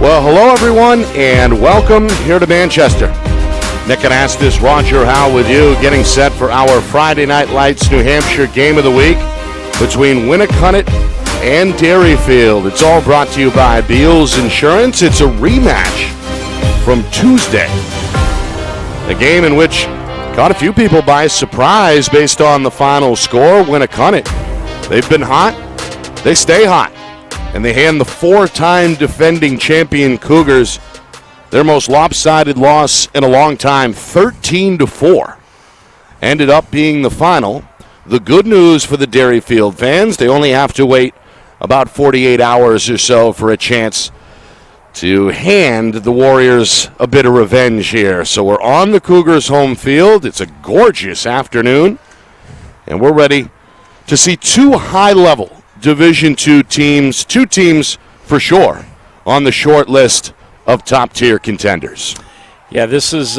Well, hello everyone, and welcome here to Manchester. Nick and Astis, Roger Howe with you, getting set for our Friday Night Lights New Hampshire game of the week between Winnacunnet and Derryfield. It's all brought to you by Beals Insurance. It's a rematch from Tuesday, a game in which caught a few people by surprise based on the final score. Winnacunnet, they've been hot, they stay hot. And they hand the four-time defending champion Cougars their most lopsided loss in a long time, 13-4. Ended up being the final. The good news for the Derryfield fans, they only have to wait about 48 hours or so for a chance to hand the Warriors a bit of revenge here. So we're on the Cougars' home field. It's a gorgeous afternoon, and we're ready to see two high-level Division II teams, two teams for sure, on the short list of top-tier contenders. Yeah, this is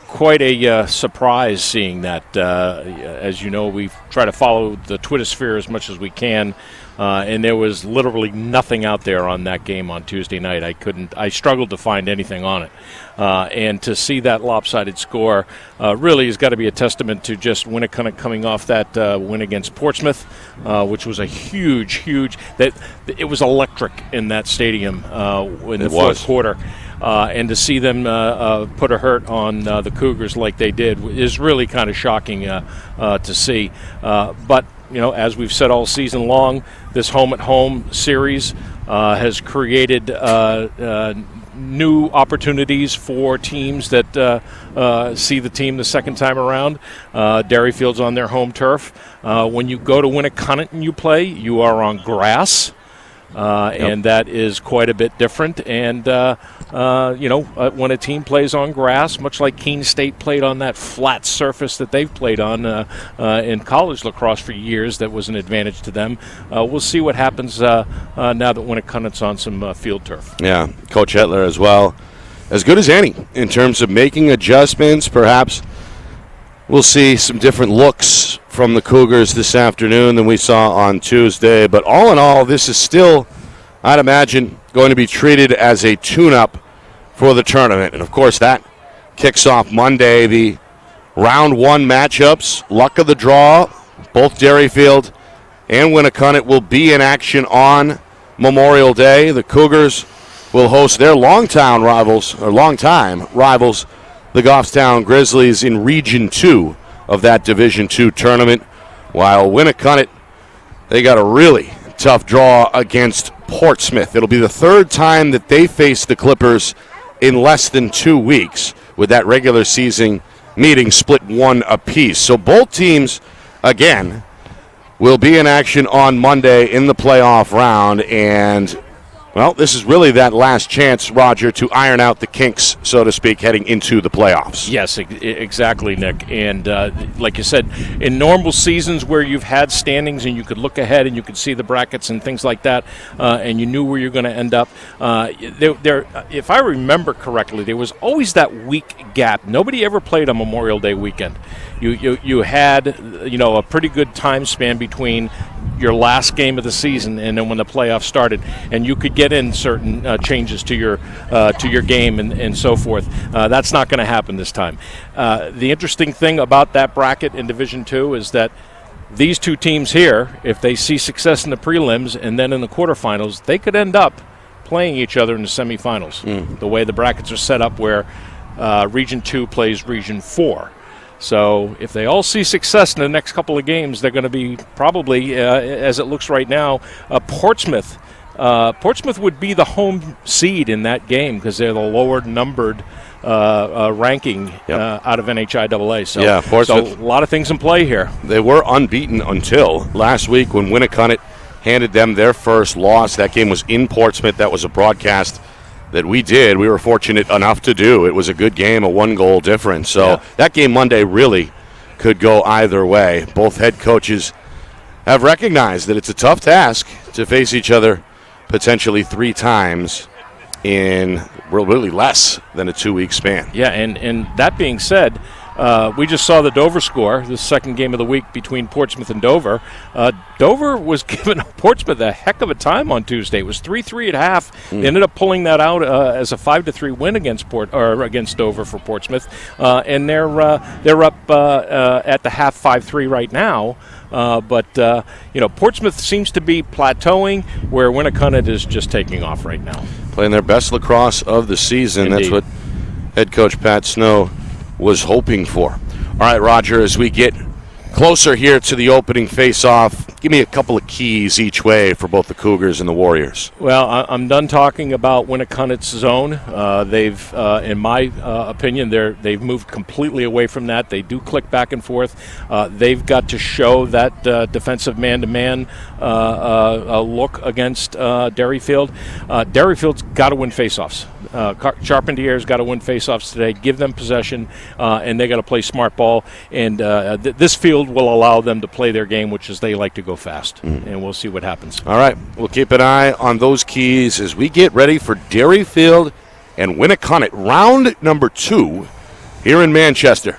quite a surprise seeing that. As you know, we try to follow the Twitter sphere as much as we can, and there was literally nothing out there on that game on Tuesday night. I struggled to find anything on it. And to see that lopsided score really has got to be a testament to just Winnacunnet coming off that win against Portsmouth, which was a huge, it was electric in that stadium in the fourth quarter. And to see them put a hurt on the Cougars like they did is really kind of shocking to see. But, you know, as we've said all season long, this home-at-home series has created new opportunities for teams that see the team the second time around. Derryfield's on their home turf. When you go to Winnacunnet and you play, you are on grass. And that is quite a bit different. And, when a team plays on grass, much like Keene State played on that flat surface that they've played on in college lacrosse for years, that was an advantage to them. We'll see what happens now that Winnacunnet's on some field turf. Yeah, Coach Hetler as well, as good as any in terms of making adjustments. Perhaps we'll see some different looks from the Cougars this afternoon than we saw on Tuesday. But all in all, this is still, I'd imagine, going to be treated as a tune-up for the tournament. And, of course, that kicks off Monday. The round one matchups, luck of the draw, both Derryfield and Winnacunnet will be in action on Memorial Day. The Cougars will host their longtime rivals, the Goffstown Grizzlies, in Region 2 of that Division II tournament, while Winnacunnet, they got a really tough draw against Portsmouth. It'll be the third time that they face the Clippers in less than 2 weeks, with that regular season meeting split one apiece. So both teams, again, will be in action on Monday in the playoff round, and well, this is really that last chance, Roger, to iron out the kinks, so to speak, heading into the playoffs. Yes, exactly, Nick. And like you said, in normal seasons where you've had standings and you could look ahead and you could see the brackets and things like that, and you knew where you're going to end up, if I remember correctly, there was always that week gap. Nobody ever played on Memorial Day weekend. You had, a pretty good time span between your last game of the season, and then when the playoffs started, and you could get in certain changes to your game and so forth. That's not going to happen this time. The interesting thing about that bracket in Division II is that these two teams here, if they see success in the prelims and then in the quarterfinals, they could end up playing each other in the semifinals. The way the brackets are set up, where Region 2 plays Region 4. So if they all see success in the next couple of games, they're going to be probably, as it looks right now, Portsmouth. Portsmouth would be the home seed in that game because they're the lower numbered ranking out of NHIAA. So, yeah, Portsmouth, so a lot of things in play here. They were unbeaten until last week when Winnacunnet handed them their first loss. That game was in Portsmouth. That was a broadcast that we did. We were fortunate enough to do. It was a good game, a 1-goal difference. So that game Monday really could go either way. Both head coaches have recognized that it's a tough task to face each other potentially 3 times in really less than a 2-week span. Yeah, and that being said, we just saw the Dover score, the second game of the week between Portsmouth and Dover. Dover was giving Portsmouth a heck of a time on Tuesday. It was 3-3 at half. They ended up pulling that out as a 5-3 win against Dover for Portsmouth, and they're up at the half 5-3 right now. But Portsmouth seems to be plateauing, where Winnacunnet is just taking off right now. Playing their best lacrosse of the season. Indeed. That's what head coach Pat Snow was hoping for. All right, Roger, as we get closer here to the opening face-off, give me a couple of keys each way for both the Cougars and the Warriors. Well, I'm done talking about Winnacunnet's zone. They've, in my opinion, they've moved completely away from that. They do click back and forth. They've got to show that defensive man-to-man look against Derryfield. Derryfield's got to win face-offs. Charpentier's got to win face-offs today, give them possession, and they got to play smart ball. And this field will allow them to play their game, which is they like to go fast. And we'll see what happens. All right, we'll keep an eye on those keys as we get ready for Derryfield and Winnacunnet, round number 2 here in Manchester.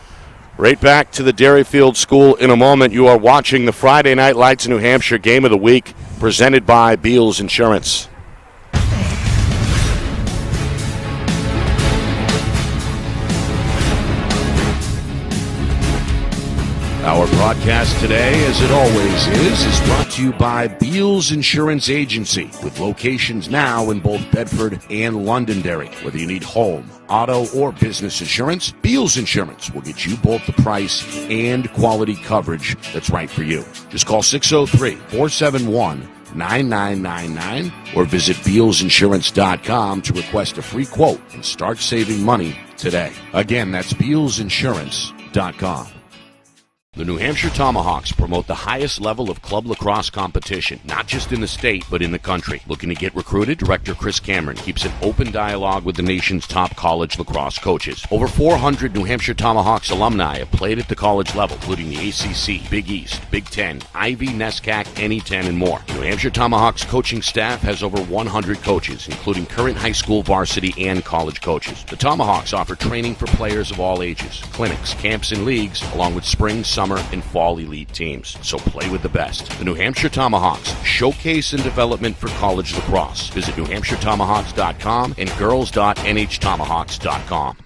Right back to the Derryfield School in a moment. You are watching the Friday Night Lights New Hampshire Game of the Week, presented by Beals Insurance. Our broadcast today, as it always is brought to you by Beals Insurance Agency, with locations now in both Bedford and Londonderry. Whether you need home, auto, or business insurance, Beals Insurance will get you both the price and quality coverage that's right for you. Just call 603-471-9999 or visit BealsInsurance.com to request a free quote and start saving money today. Again, that's BealsInsurance.com. The New Hampshire Tomahawks promote the highest level of club lacrosse competition, not just in the state, but in the country. Looking to get recruited? Director Chris Cameron keeps an open dialogue with the nation's top college lacrosse coaches. Over 400 New Hampshire Tomahawks alumni have played at the college level, including the ACC, Big East, Big Ten, Ivy, NESCAC, NE10, and more. The New Hampshire Tomahawks coaching staff has over 100 coaches, including current high school varsity and college coaches. The Tomahawks offer training for players of all ages, clinics, camps, and leagues, along with spring, summer, and fall elite teams. So play with the best. The New Hampshire Tomahawks, showcase and development for college lacrosse. Visit NewHampshireTomahawks.com and girls.nhtomahawks.com.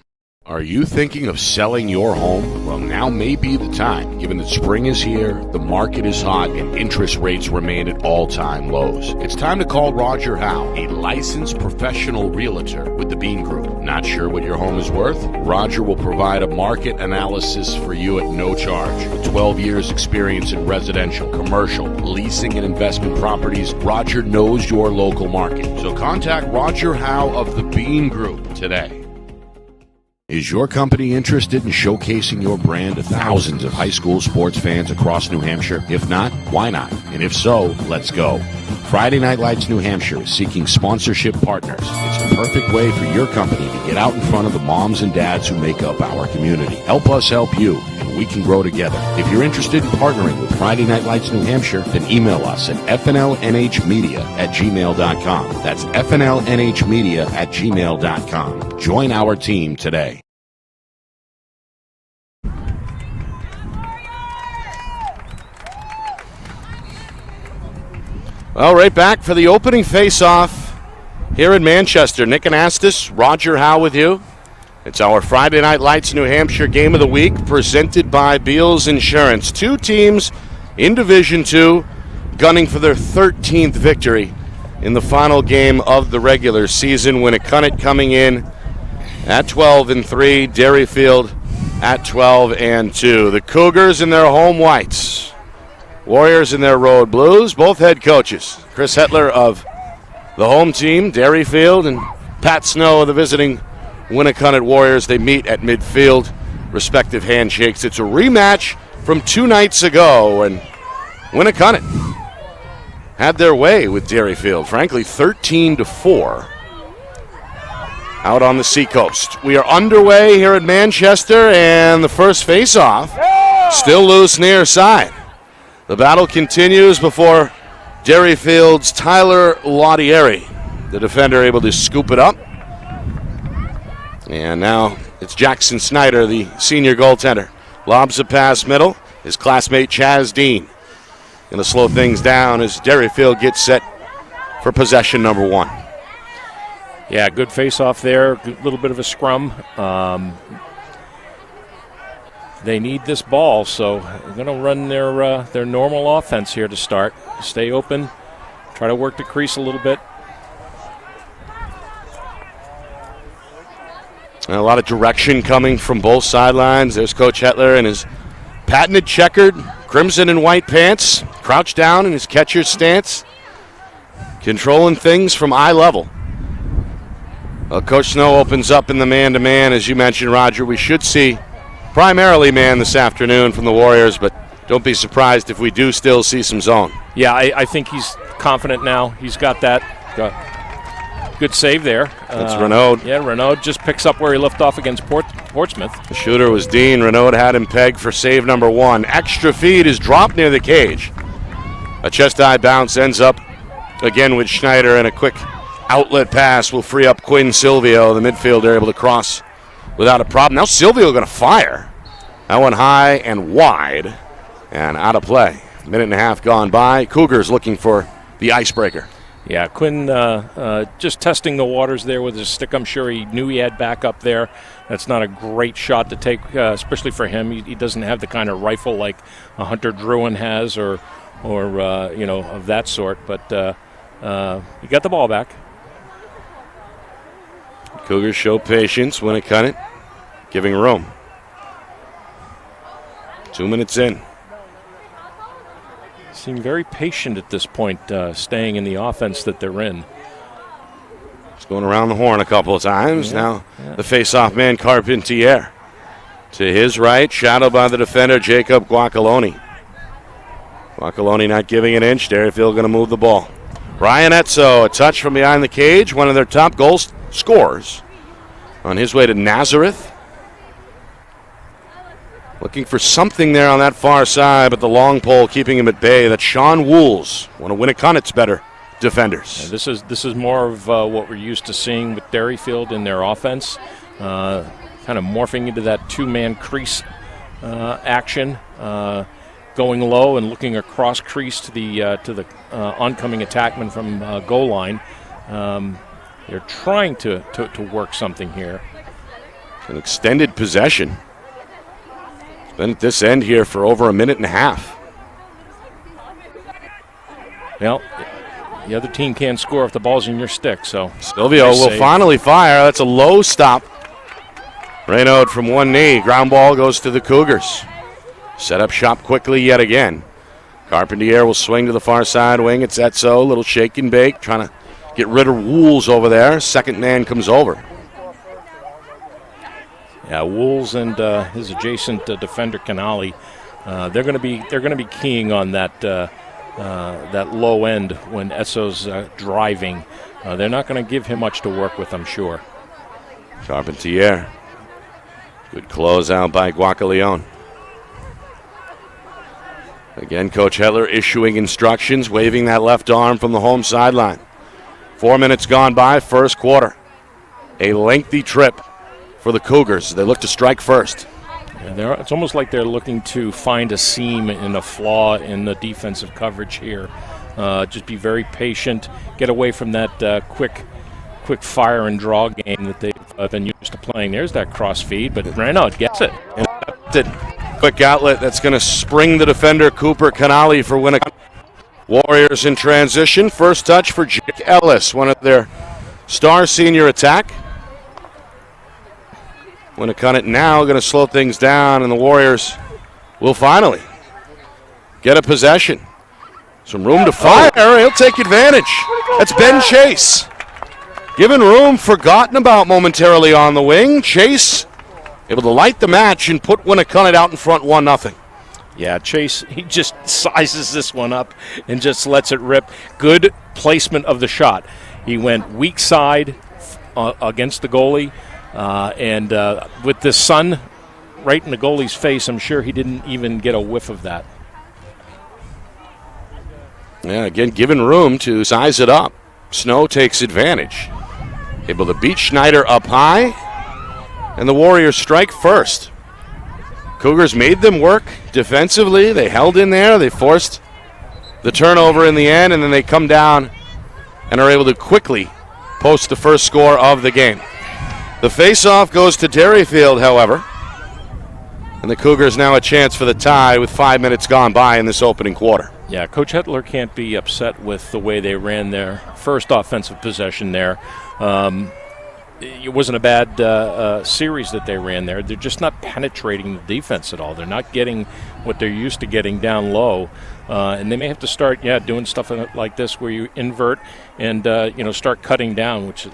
Are you thinking of selling your home? Well, now may be the time, given that spring is here, the market is hot, and interest rates remain at all-time lows. It's time to call Roger Howe, a licensed professional realtor with the Bean Group. Not sure what your home is worth? Roger will provide a market analysis for you at no charge. With 12 years experience in residential, commercial, leasing, and investment properties, Roger knows your local market. So contact Roger Howe of the Bean Group today. Is your company interested in showcasing your brand to thousands of high school sports fans across New Hampshire? If not, why not? And if so, let's go. Friday Night Lights New Hampshire is seeking sponsorship partners. It's a perfect way for your company to get out in front of the moms and dads who make up our community. Help us help you, and we can grow together. If you're interested in partnering with Friday Night Lights New Hampshire, then email us at fnlnhmedia@gmail.com. That's fnlnhmedia@gmail.com. Join our team today. Well, right back for the opening face-off here in Manchester. Nick Anastas, Roger Howe with you. It's our Friday Night Lights New Hampshire Game of the Week presented by Beals Insurance. Two teams in Division II gunning for their 13th victory in the final game of the regular season. Winnacunnet coming in at 12-3, Derryfield at 12-2. The Cougars in their home whites, Warriors in their road blues, both head coaches. Chris Hetler of the home team, Derryfield, and Pat Snow of the visiting Winnacunnet Warriors. They meet at midfield, respective handshakes. It's a rematch from 2 nights ago, and Winnacunnet had their way with Derryfield, frankly, 13-4 out on the seacoast. We are underway here at Manchester, and the first face-off still loose near side. The battle continues before Derryfield's Tyler Laudieri, the defender, able to scoop it up. And now it's Jackson Snyder, the senior goaltender. Lobs a pass middle. His classmate Chaz Dean going to slow things down as Derryfield gets set for possession number 1. Yeah, good face-off there. A little bit of a scrum. They need this ball, so they're going to run their normal offense here to start. Stay open, try to work the crease a little bit. And a lot of direction coming from both sidelines. There's Coach Hetler in his patented checkered crimson and white pants, crouched down in his catcher's stance, controlling things from eye level. Well, Coach Snow opens up in the man-to-man, as you mentioned, Roger. We should see primarily man this afternoon from the Warriors, but don't be surprised if we do still see some zone. Yeah, I think he's confident now. He's got that. Good save there. That's Renaud. Yeah, Renaud just picks up where he left off against Portsmouth. The shooter was Dean. Renaud had him pegged for save number 1. Extra feed is dropped near the cage. A chest-high bounce ends up again with Schneider, and a quick outlet pass will free up Quinn Silvio, the midfielder, able to cross without a problem. Now Silvio going to fire. That one high and wide and out of play. Minute and a half gone by. Cougars looking for the icebreaker. Yeah, Quinn just testing the waters there with his stick. I'm sure he knew he had backup there. That's not a great shot to take, especially for him. He doesn't have the kind of rifle like a Hunter Druin has or of that sort. But he got the ball back. Cougars show patience. Winnacunnet giving room. 2 minutes in. Seem very patient at this point, staying in the offense that they're in. It's going around the horn a couple of times. Now the face-off man, Carpentier. To his right, shadowed by the defender, Jacob Guacaloni. Guacaloni not giving an inch. Derryfield going to move the ball. Ryan Etzo, a touch from behind the cage. One of their top goal scorers on his way to Nazareth. Looking for something there on that far side, but the long pole keeping him at bay. That's Sean Wools, one of Winnacunnet's better defenders. Yeah, this is more of what we're used to seeing with Derryfield in their offense, kind of morphing into that two-man crease action, going low and looking across crease to the oncoming attackman from goal line. They're trying to work something here. An extended possession. Been at this end here for over a minute and a half. Well, the other team can't score if the ball's in your stick, so. Silvio will finally fire. That's a low stop. Renaud from one knee. Ground ball goes to the Cougars. Set up shop quickly yet again. Carpentier will swing to the far side wing. It's Etzo, a little shake and bake, trying to get rid of Wools over there. Second man comes over. Yeah, Wools and his adjacent defender Canali, they're going to be keying on that low end when Etzo's driving. They're not going to give him much to work with, I'm sure. Carpentier, good closeout by Guacaleon. Again, Coach Hetler issuing instructions, waving that left arm from the home sideline. 4 minutes gone by, first quarter. A lengthy trip for the Cougars. They look to strike first. Yeah, it's almost like they're looking to find a seam and a flaw in the defensive coverage here. Just be very patient. Get away from that quick fire and draw game that they've been used to playing. There's that cross feed, but Renaud gets it. Quick outlet that's going to spring the defender, Cooper Canali, for Winnacunnet. Warriors in transition. First touch for Jake Ellis, one of their star senior attack. Winnacunnet now going to slow things down, and the Warriors will finally get a possession. Some room to fire. He'll take advantage. That's Ben Chase. Given room, forgotten about momentarily on the wing. Chase able to light the match and put Winnacunnet out in front 1-0. Yeah, Chase, he just sizes this one up and just lets it rip. Good placement of the shot. He went weak side against the goalie, and with the sun right in the goalie's face, I'm sure he didn't even get a whiff of that. Yeah, again, given room to size it up. Snow takes advantage. Able to beat Schneider up high, and the Warriors strike first. Cougars made them work defensively. They held in there. They forced the turnover in the end, and then they come down and are able to quickly post the first score of the game. The face-off goes to Derryfield, however, and the Cougars now a chance for the tie with 5 minutes gone by in this opening quarter. Yeah, Coach Hetler can't be upset with the way they ran their first offensive possession there. It wasn't a bad series that they ran there. They're just not penetrating the defense at all. They're not getting what they're used to getting down low. And they may have to start, doing stuff like this where you invert and, start cutting down, which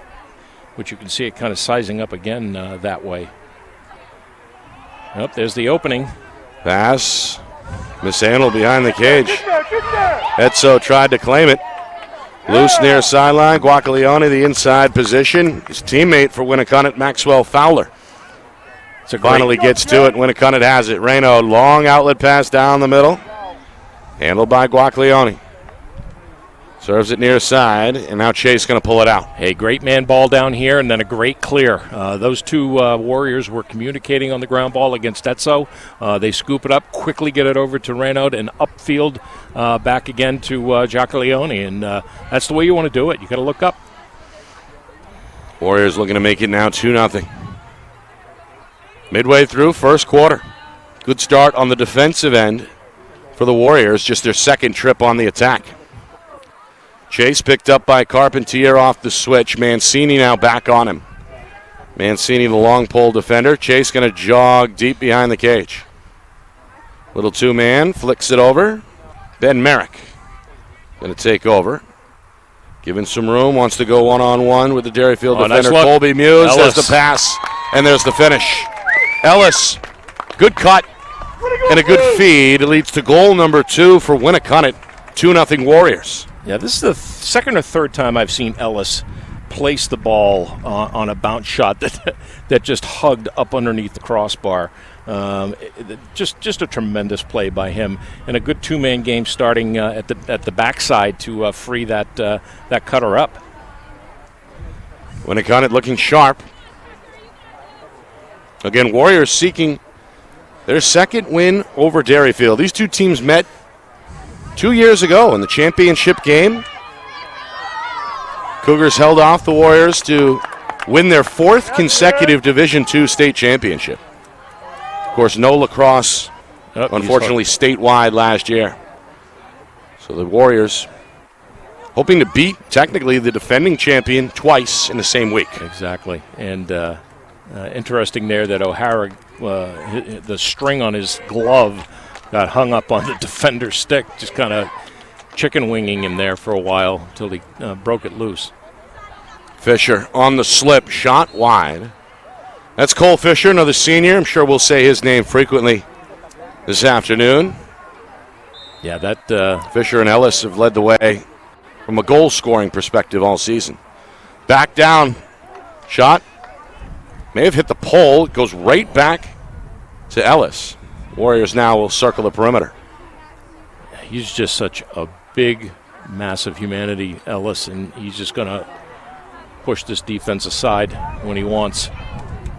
you can see it kind of sizing up again that way. Yep, there's the opening. Pass. Mishandled behind the cage. Etzo tried to claim it. Loose near sideline. Guaglione, the inside position. His teammate for Winnacunnet, Maxwell Fowler. Finally gets to it. Winnacunnet has it. Reynaud, long outlet pass down the middle. Handled by Guaglione. Serves it near side, and now Chase going to pull it out. Hey, great man ball down here, and then a great clear. Those two Warriors were communicating on the ground ball against Etzo. They scoop it up, quickly get it over to Reynaud, and upfield back again to Giaccolione, and that's the way you want to do it. You got to look up. Warriors looking to make it now 2-0. Midway through first quarter. Good start on the defensive end for the Warriors, just their second trip on the attack. Chase picked up by Carpentier off the switch. Mancini now back on him. Mancini, the long pole defender. Chase going to jog deep behind the cage. Little two-man, flicks it over. Ben Merrick going to take over. Given some room, wants to go one-on-one with the Derryfield defender. Nice Colby Muse. Ellis. There's the pass, and there's the finish. Ellis, good cut and a good feed. It leads to goal number 2 for Winnacunnet. 2-0 Warriors. Yeah, this is the second or third time I've seen Ellis place the ball on a bounce shot that just hugged up underneath the crossbar. Just a tremendous play by him, and a good two-man game starting at the backside to free that cutter up. Winnacunnet looking sharp. Again, Warriors seeking their second win over Derryfield. These two teams met 2 years ago in the championship game. Cougars held off the Warriors to win their 4th consecutive Division II state championship. Of course, no lacrosse, unfortunately, statewide last year. So the Warriors hoping to beat, technically, the defending champion twice in the same week. Exactly. And interesting there that O'Hara, the string on his glove got hung up on the defender's stick, just kind of chicken winging him there for a while until he broke it loose. Fisher on the slip, shot wide. That's Cole Fisher, another senior. I'm sure we'll say his name frequently this afternoon. Yeah, that Fisher and Ellis have led the way from a goal-scoring perspective all season. Back down, shot. May have hit the pole. It goes right back to Ellis. Warriors now will circle the perimeter. He's just such a big, massive humanity, Ellis, and he's just going to push this defense aside when he wants.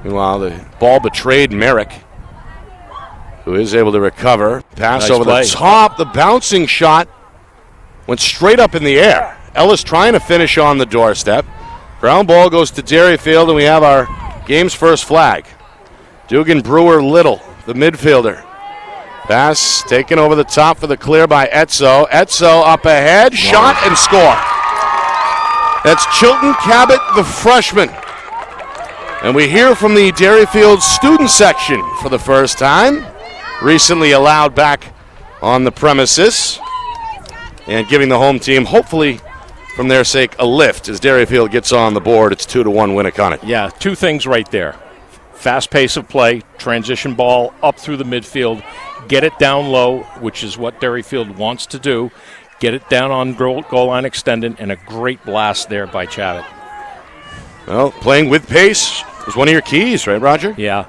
Meanwhile, the ball betrayed Merrick, who is able to recover. Pass Nice over play. the top, the bouncing shot. Went straight up in the air. Ellis trying to finish on the doorstep. Ground ball goes to Derryfield, and we have our game's first flag. Dugan Brewer Little, the midfielder. Pass taken over the top for the clear by Etzo. Etzo up ahead, shot and score. That's Chilton Cabot, the freshman. And we hear from the Derryfield student section for the first time. Recently allowed back on the premises. And giving the home team, hopefully, from their sake, a lift as Derryfield gets on the board. It's 2-1 Winnacunnet. Yeah, two things right there. Fast pace of play, transition ball up through the midfield, get it down low, which is what Derryfield wants to do. Get it down on goal line extended, and a great blast there by Chavit. Well, playing with pace is one of your keys, right, Roger? Yeah.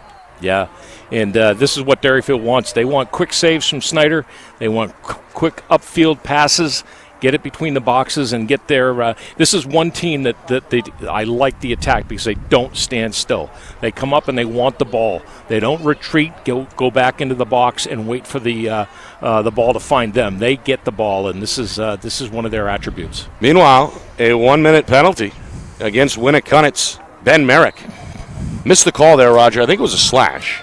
And this is what Derryfield wants. They want quick saves from Snyder. They want quick upfield passes, get it between the boxes, and get their this is one team that I like the attack because they don't stand still. They come up and they want the ball. They don't retreat, go back into the box and wait for the ball to find them. They get the ball, and this is one of their attributes. Meanwhile, a 1-minute penalty against Winnacunnet's Ben Merrick. Missed the call there, Roger. I think it was a slash.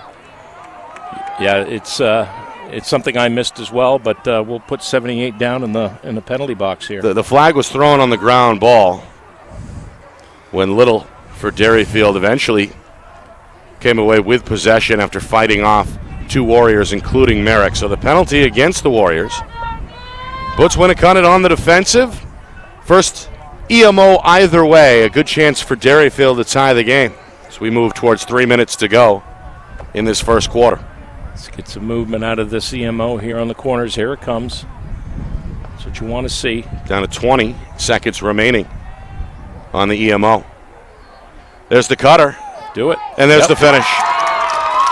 Yeah, it's something I missed as well, but we'll put 78 down in the penalty box here. The flag was thrown on the ground ball when Little for Derryfield eventually came away with possession after fighting off two Warriors, including Merrick. So the penalty against the Warriors puts Winnacunnet on the defensive. First EMO either way, a good chance for Derryfield to tie the game as we move towards 3 minutes to go in this first quarter. Let's get some movement out of this EMO here on the corners. Here it comes. That's what you want to see. Down to 20 seconds remaining on the EMO. There's the cutter. Do it. And there's the finish.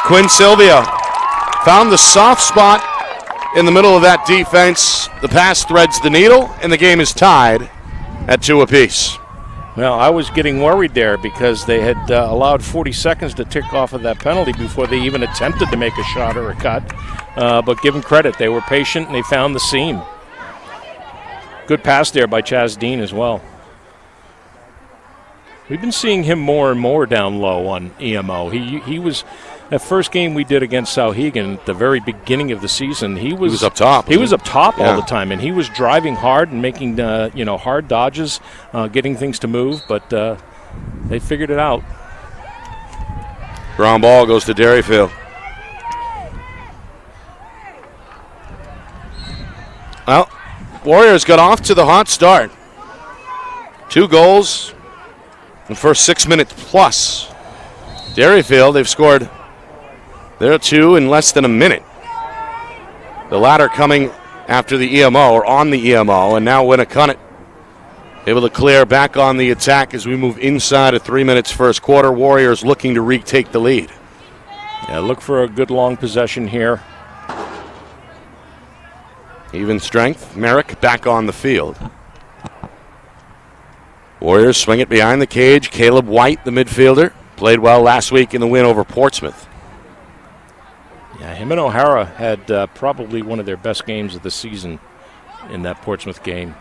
Quinn Silvio found the soft spot in the middle of that defense. The pass threads the needle, and the game is tied at 2 apiece. Well, I was getting worried there because they had allowed 40 seconds to tick off of that penalty before they even attempted to make a shot or a cut. But give them credit. They were patient, and they found the seam. Good pass there by Chaz Dean as well. We've been seeing him more and more down low on EMO. He was that first game we did against Sauhegan at the very beginning of the season. He was up top. He was up top all the time, and he was driving hard and making hard dodges, getting things to move. But they figured it out. Ground ball goes to Derryfield. Well, Warriors got off to the hot start. 2 goals in the first 6 minutes plus. Derryfield, they've scored their 2 in less than a minute. The latter coming after the EMO, or on the EMO, and now Winnacunnet able to clear back on the attack as we move inside of 3 minutes first quarter. Warriors looking to retake the lead. Yeah, look for a good long possession here. Even strength. Merrick back on the field. Warriors swing it behind the cage. Caleb White, the midfielder, played well last week in the win over Portsmouth. Yeah, him and O'Hara had probably one of their best games of the season in that Portsmouth game.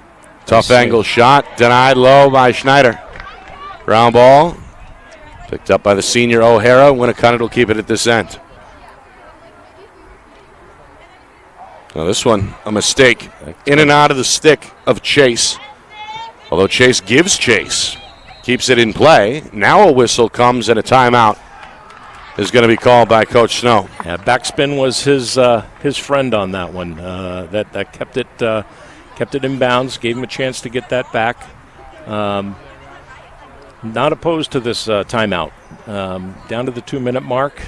Tough angle shot, denied low by Schneider. Ground ball, picked up by the senior O'Hara. Winnacunnet will keep it at this end. Now this one, a mistake. In and out of the stick of Chase. Although Chase gives chase, keeps it in play. Now a whistle comes and a timeout is going to be called by Coach Snow. Yeah, backspin was his friend on that one. That kept it in bounds, gave him a chance to get that back. Not opposed to this timeout. Down to the 2-minute mark.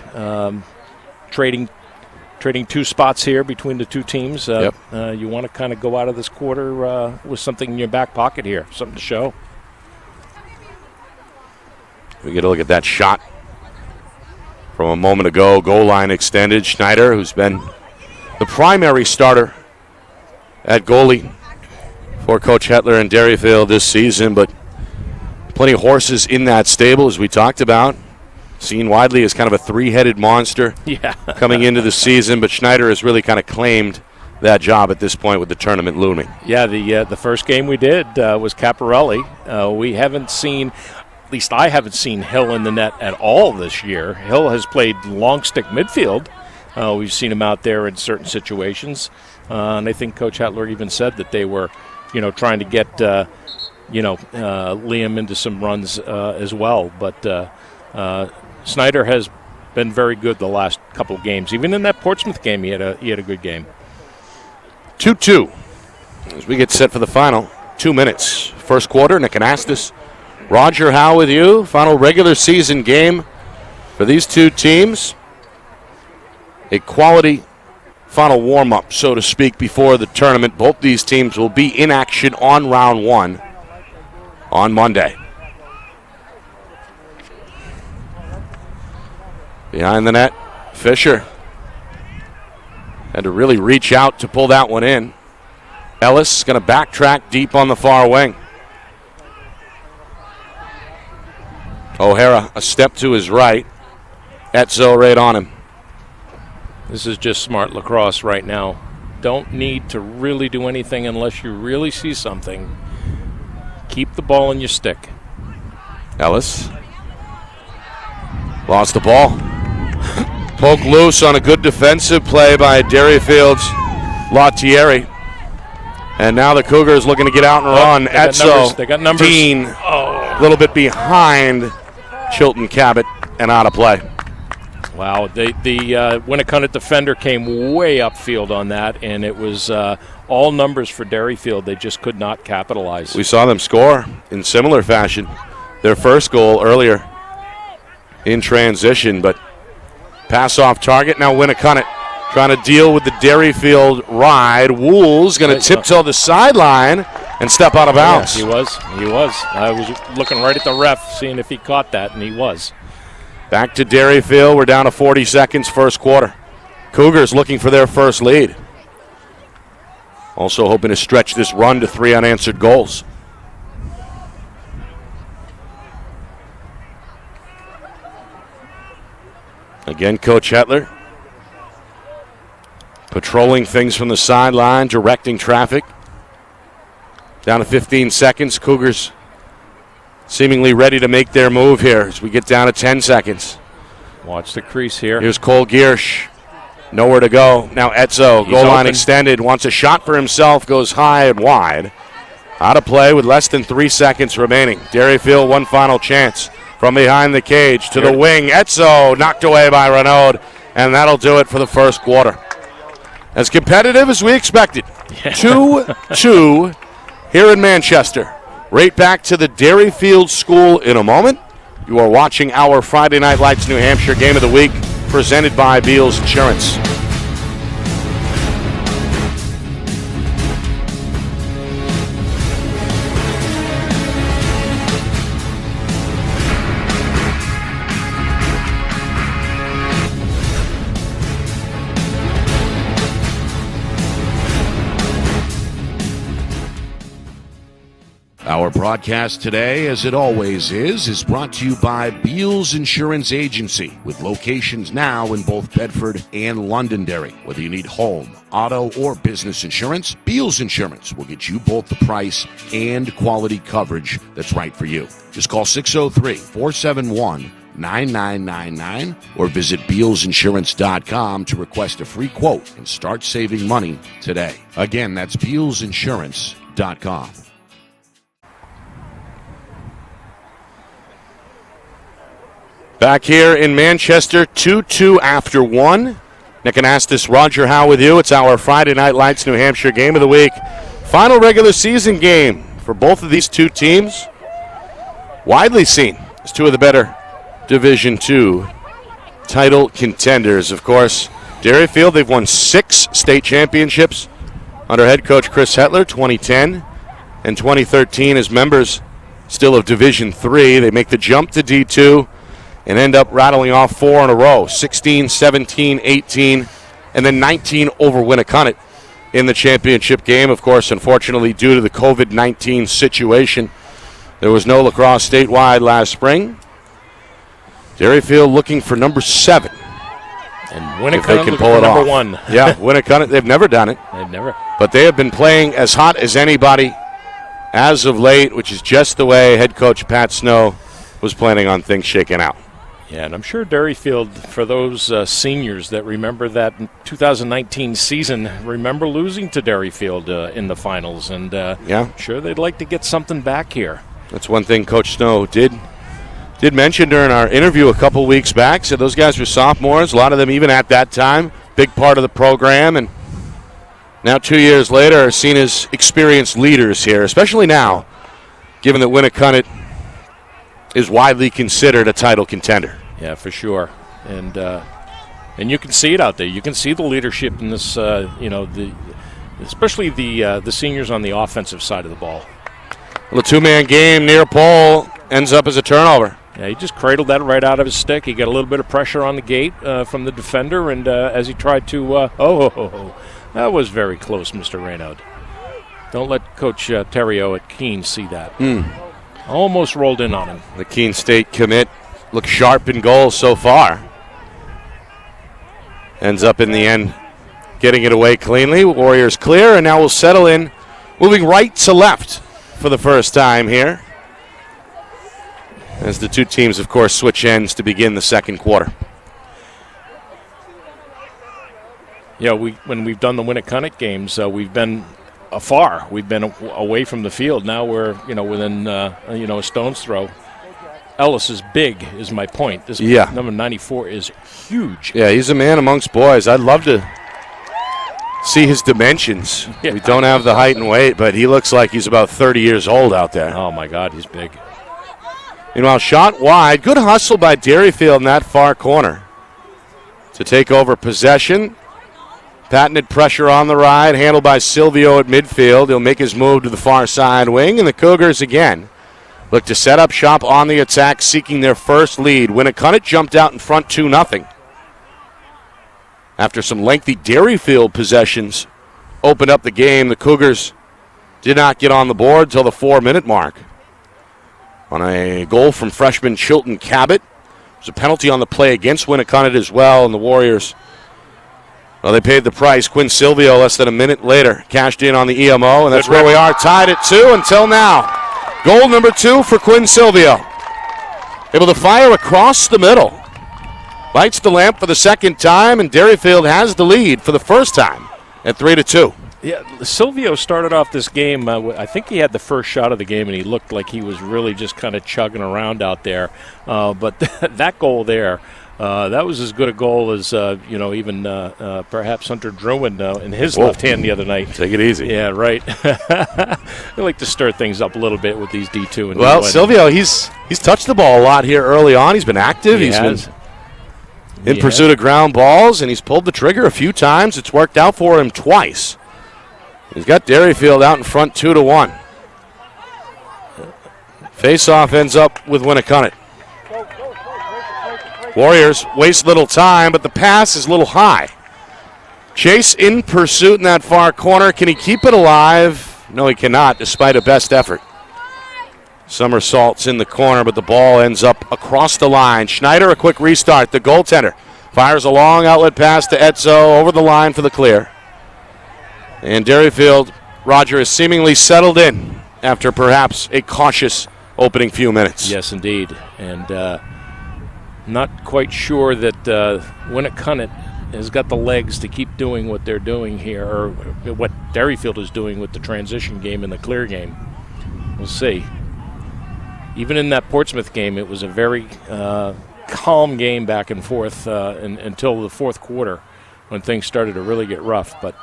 Trading 2 spots here between the two teams. You want to kind of go out of this quarter with something in your back pocket here, something to show. We get a look at that shot from a moment ago. Goal line extended. Schneider, who's been the primary starter at goalie for Coach Hetler and Derryfield this season, but plenty of horses in that stable, as we talked about. Seen widely as kind of a 3-headed monster coming into the season, but Schneider has really kind of claimed that job at this point with the tournament looming. Yeah, the first game we did was Caparelli. We haven't seen, at least I haven't seen Hill in the net at all this year. Hill has played long stick midfield. We've seen him out there in certain situations. And I think Coach Hetler even said that they were, trying to get, Liam into some runs as well. But Snyder has been very good the last couple of games. Even in that Portsmouth game, he had a good game. 2-2 as we get set for the final 2 minutes. First quarter, Nick Anastas, Roger Howe with you. Final regular season game for these two teams. A quality final warm-up, so to speak, before the tournament. Both these teams will be in action on round one on Monday. Behind the net, Fisher had to really reach out to pull that one in. Ellis going to backtrack deep on the far wing. O'Hara a step to his right. Etzo right on him. This is just smart lacrosse right now. Don't need to really do anything unless you really see something. Keep the ball in your stick. Ellis lost the ball. Poke loose on a good defensive play by Derryfield's Lautieri. And now the Cougars looking to get out and run. Etzo, they got numbers. Dean, a little bit behind Chilton Cabot and out of play. Wow, the Winnacunnet defender came way upfield on that, and it was all numbers for Derryfield. They just could not capitalize. We saw them score in similar fashion. Their first goal earlier in transition, but pass off target. Now Winnacunnet trying to deal with the Derryfield ride. Wool's going to tiptoe the sideline and step out of bounds. Yeah, he was. I was looking right at the ref, seeing if he caught that, and he was. Back to Derryfield. We're down to 40 seconds, first quarter. Cougars looking for their first lead. Also hoping to stretch this run to 3 unanswered goals. Again, Coach Hetler patrolling things from the sideline, directing traffic. Down to 15 seconds. Cougars seemingly ready to make their move here as we get down to 10 seconds. Watch the crease here. Here's Cole Giersch. Nowhere to go. Now Etzo, goal line extended, wants a shot for himself, goes high and wide. Out of play with less than 3 seconds remaining. Derryfield, one final chance. From behind the cage to the wing. Etzo knocked away by Renaud, and that'll do it for the first quarter. As competitive as we expected. 2-2 here in Manchester. Right back to the Derryfield School in a moment. You are watching our Friday Night Lights New Hampshire Game of the Week, presented by Beals Insurance. Our broadcast today, as it always is brought to you by Beals Insurance Agency, with locations now in both Bedford and Londonderry. Whether you need home, auto, or business insurance, Beals Insurance will get you both the price and quality coverage that's right for you. Just call 603-471-9999 or visit BealsInsurance.com to request a free quote and start saving money today. Again, that's BealsInsurance.com. Back here in Manchester, 2-2 after 1. Nick Anastas, Roger Howe with you. It's our Friday Night Lights New Hampshire Game of the Week. Final regular season game for both of these two teams. Widely seen as two of the better Division II title contenders. Of course, Derryfield, they've won 6 state championships under head coach Chris Hetler, 2010 and 2013 as members still of Division III. They make the jump to D2 and end up rattling off 4 in a row, 16, 17, 18, and then 19 over Winnacunnet in the championship game. Of course, unfortunately, due to the COVID-19 situation, there was no lacrosse statewide last spring. Derryfield looking for number 7 And if they Winnacunnet can pull it number off. one. Yeah, Winnacunnet, they've never done it. They've never. But they have been playing as hot as anybody as of late, which is just the way head coach Pat Snow was planning on things shaking out. Yeah, and I'm sure Derryfield, for those seniors that remember that 2019 season, remember losing to Derryfield in the finals. And yeah, sure they'd like to get something back here. That's one thing Coach Snow did mention during our interview a couple weeks back. Said those guys were sophomores, a lot of them even at that time, big part of the program, and now 2 years later are seen as experienced leaders here, especially now, given that Winnacunnet is widely considered a title contender. Yeah, for sure. And you can see it out there. You can see the leadership in this, especially the seniors on the offensive side of the ball. Well, a two-man game near pole ends up as a turnover. Yeah, he just cradled that right out of his stick. He got a little bit of pressure on the gate from the defender, and as he tried to, that was very close, Mr. Raynaud. Don't let Coach Terrio at Keene see that. Almost rolled in on him. The Keene State commit looks sharp in goal so far. Ends up in the end getting it away cleanly. Warriors clear, and now we'll settle in, moving right to left for the first time here, as the two teams, of course, switch ends to begin the second quarter. Yeah, when we've done the Winnacunnet games, we've been afar. We've been away from the field. Now we're within a stone's throw. Ellis is big, is my point. This number 94 is huge. Yeah, he's a man amongst boys. I'd love to see his dimensions. Yeah. We don't have the height and weight, but he looks like he's about 30 years old out there. Oh, my God, he's big. Meanwhile, shot wide. Good hustle by Derryfield in that far corner to take over possession. Patented pressure on the ride, handled by Silvio at midfield. He'll make his move to the far side wing, and the Cougars again look to set up shop on the attack, seeking their first lead. Winnacunnet jumped out in front 2-0. After some lengthy Derryfield possessions opened up the game, the Cougars did not get on the board till the 4-minute mark. On a goal from freshman Chilton Cabot. There's a penalty on the play against Winnacunnet as well, and the Warriors, well, they paid the price. Quinn Silvio, less than a minute later, cashed in on the EMO, and that's where we are, tied at 2 until now. Goal number 2 for Quinn Silvio. Able to fire across the middle. Lights the lamp for the second time, and Derryfield has the lead for the first time at 3-2. Yeah, Silvio started off this game. I think he had the first shot of the game, and he looked like he was really just kind of chugging around out there. But that goal there, that was as good a goal as, even perhaps Hunter Druin in his left hand the other night. Take it easy. Yeah, right. They like to stir things up a little bit with these D2. And well, Silvio, he's touched the ball a lot here early on. He's been active. He's been in pursuit of ground balls, and he's pulled the trigger a few times. It's worked out for him twice. He's got Derryfield out in front 2-1. Face-off ends up with Winnacunnet. Warriors waste little time, but the pass is a little high. Chase in pursuit in that far corner. Can he keep it alive? No, he cannot, despite a best effort. Somersaults in the corner, but the ball ends up across the line. Schneider, a quick restart. The goaltender fires a long outlet pass to Etzo over the line for the clear. And Derryfield, Roger, is seemingly settled in after perhaps a cautious opening few minutes. Yes, indeed. And not quite sure that Winnacunnet has got the legs to keep doing what they're doing here, or what Derryfield is doing with the transition game and the clear game. We'll see. Even in that Portsmouth game, it was a very calm game back and forth until the fourth quarter when things started to really get rough. But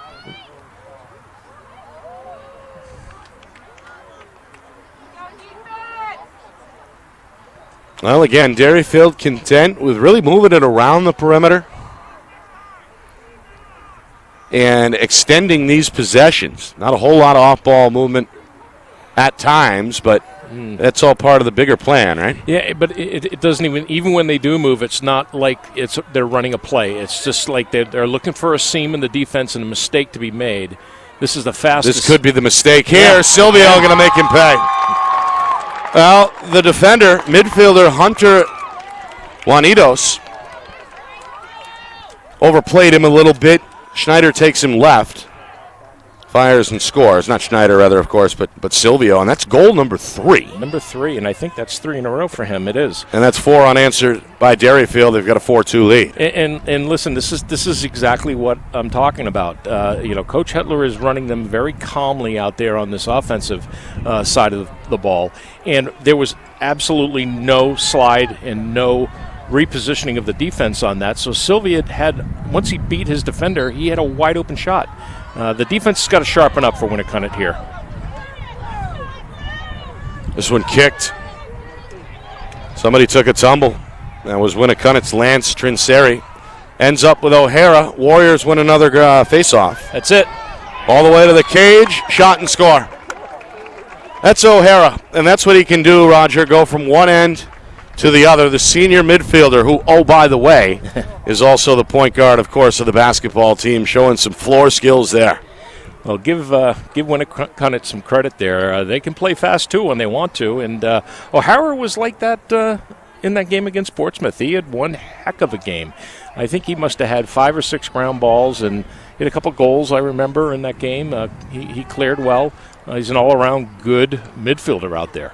well, again, Derryfield content with really moving it around the perimeter and extending these possessions. Not a whole lot of off-ball movement at times, but that's all part of the bigger plan, right? Yeah, but it doesn't even when they do move, it's not like they're running a play. It's just like they're looking for a seam in the defense and a mistake to be made. This is the fastest. This could be the mistake here. Yeah. Silvio going to make him pay. Well, the defender, midfielder Hunter Juanitos, overplayed him a little bit. Schneider takes him left. Fires and scores. Not Schneider, rather, of course, but Silvio. And that's goal number 3. Number 3, and I think that's 3 in a row for him. It is. And that's 4 unanswered by Derryfield. They've got a 4-2 lead. And listen, this is exactly what I'm talking about. Coach Hetler is running them very calmly out there on this offensive side of the ball. And there was absolutely no slide and no repositioning of the defense on that. So Silvio had, once he beat his defender, he had a wide open shot. The defense has got to sharpen up for Winnacunnet here. This one kicked. Somebody took a tumble. That was Winnacunnet's Lance Trinseri. Ends up with O'Hara. Warriors win another face-off. That's it. All the way to the cage, shot and score. That's O'Hara, and that's what he can do, Roger. Go from one end to the other. The senior midfielder who, oh, by the way, is also the point guard, of course, of the basketball team, showing some floor skills there. Well, give Winnacunnet some credit there. They can play fast, too, when they want to. And O'Hara was like that in that game against Portsmouth. He had one heck of a game. I think he must have had 5 or 6 ground balls and hit a couple goals, I remember, in that game. He cleared well. He's an all-around good midfielder out there.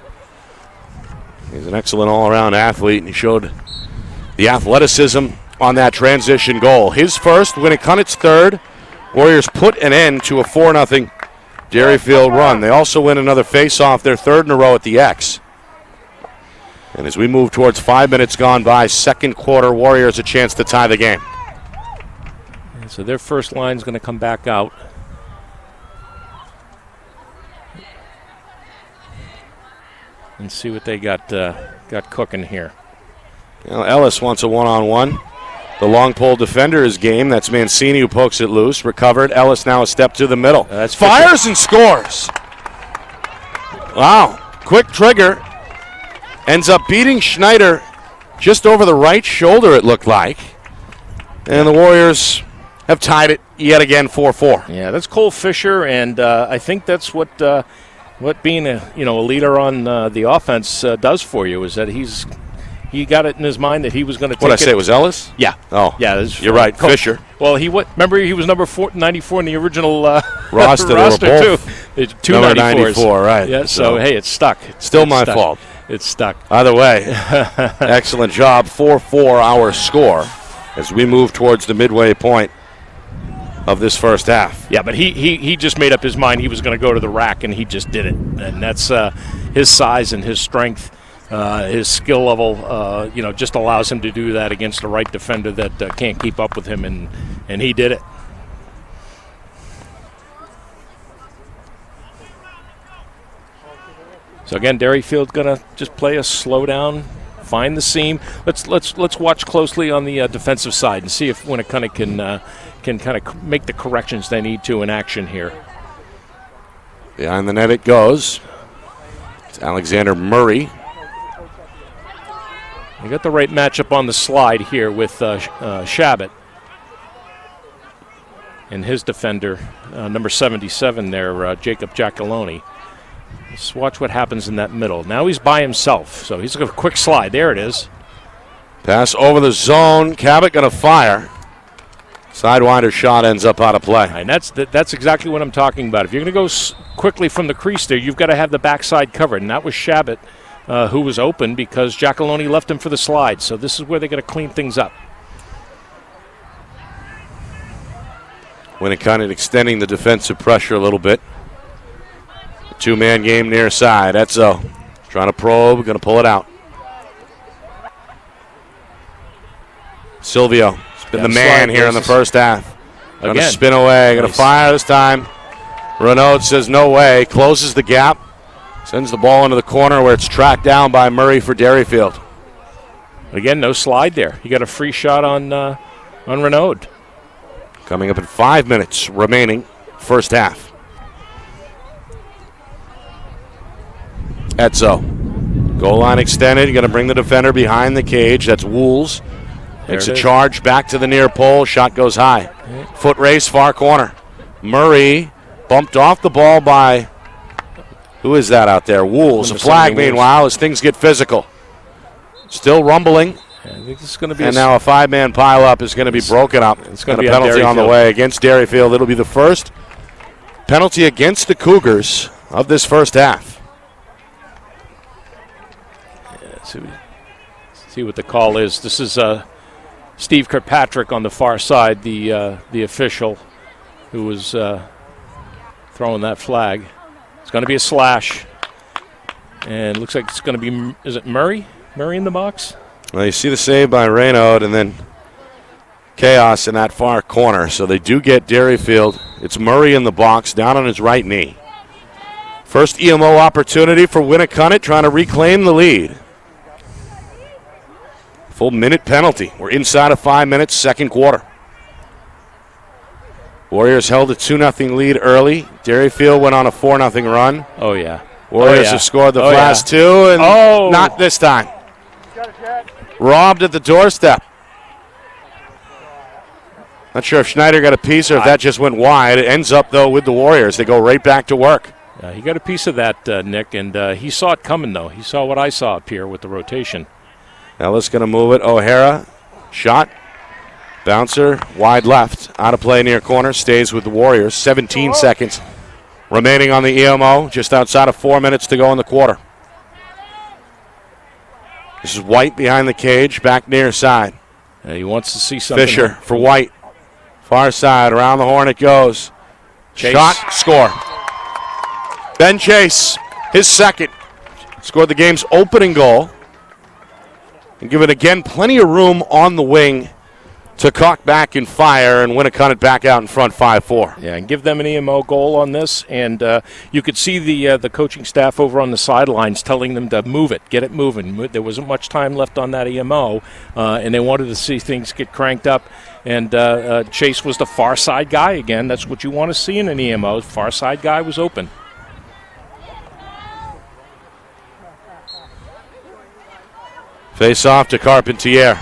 He's an excellent all-around athlete, and he showed the athleticism on that transition goal. His first, Winnacunnet's third. Warriors put an end to a 4-0 Derryfield run. They also win another face-off, their 3rd in a row at the X. And as we move towards 5 minutes gone by, second quarter, Warriors a chance to tie the game. And so their first line's going to come back out. And see what they got cooking here. Well, Ellis wants a one-on-one. The long pole defender is game. That's Mancini who pokes it loose. Recovered. Ellis now a step to the middle. Fires and scores. Wow. Quick trigger. Ends up beating Schneider just over the right shoulder, it looked like. And the Warriors have tied it yet again 4-4. Yeah, that's Cole Fisher, and I think that's what being a leader on the offense does for you, is that he got it in his mind that he was going to take it. What did I say, it was Ellis? Yeah. Oh, yeah. You're right, Fisher. Well, remember he was number 94 in the original roster too. It's 2 number 94s. 94, right. Yeah, so hey, it's stuck. Still my fault. It's stuck. Either way, excellent job. 4-4 our score as we move towards the midway point of this first half. Yeah, but he just made up his mind he was going to go to the rack, and he just did it. And that's his size and his strength, his skill level, just allows him to do that against a right defender that can't keep up with him, and he did it. So again, Derryfield going to just play a slow down, find the seam. Let's watch closely on the defensive side and see if Winnacunnet can kind of make the corrections they need to in action here. Behind the net it goes. It's Alexander Murray. They got the right matchup on the slide here with Shabbat and his defender, number 77 there, Jacob Giacalone. Let's watch what happens in that middle. Now he's by himself, so he's got a quick slide. There it is. Pass over the zone. Cabot going to fire. Sidewinder shot ends up out of play. And that's exactly what I'm talking about. If you're going to go quickly from the crease there, you've got to have the backside covered. And that was Shabbat who was open because Giacalone left him for the slide. So this is where they got to clean things up. Winnacunnet extending the defensive pressure a little bit. Two-man game near side. Etzo trying to probe, going to pull it out. Silvio has been the man here in the first half. Going to spin away, going to fire this time. Renaud says no way, closes the gap, sends the ball into the corner where it's tracked down by Murray for Derryfield. Again, no slide there. He got a free shot on Renaud. Coming up in 5 minutes remaining, first half. Etzo. Goal line extended. Going to bring the defender behind the cage. That's Wools. Makes a charge back to the near pole. Shot goes high. Foot race, far corner. Murray bumped off the ball by, who is that out there? Wools. A flag, meanwhile, as things get physical. Still rumbling I think this is going to be. And now a 5-man pileup is going to be broken up. It's going to be a penalty on the way against Derryfield. It'll be the first penalty against the Cougars of this first half. Yeah, see what the call is. This is Steve Kirkpatrick on the far side, the official who was throwing that flag. It's going to be a slash. And it looks like it's going to be, is it Murray? Murray in the box? Well, you see the save by Raynaud and then chaos in that far corner. So they do get Derryfield. It's Murray in the box, down on his right knee. First EMO opportunity for Winnacunnet, trying to reclaim the lead. Full minute penalty. We're inside of 5 minutes, second quarter. Warriors held a 2-0 lead early. Derryfield went on a 4-0 run. Oh, yeah. Warriors have scored the last two, and not this time. Robbed at the doorstep. Not sure if Schneider got a piece or if that just went wide. It ends up, though, with the Warriors. They go right back to work. He got a piece of that, Nick, and he saw it coming, though. He saw what I saw up here with the rotation. Ellis going to move it. O'Hara, shot. Bouncer, wide left. Out of play near corner. Stays with the Warriors. 17 seconds remaining on the EMO. Just outside of 4 minutes to go in the quarter. This is White behind the cage, back near side. He wants to see something. Fisher for White. Far side, around the horn it goes. Chase. Shot, score. Ben Chase, his second. Scored the game's opening goal. And given again plenty of room on the wing to cock back and fire and Winnacunnet back out in front 5-4. Yeah, and give them an EMO goal on this. And you could see the coaching staff over on the sidelines telling them to move it, get it moving. There wasn't much time left on that EMO, and they wanted to see things get cranked up. And Chase was the far side guy again. That's what you want to see in an EMO. Far side guy was open. Face off to Carpentier.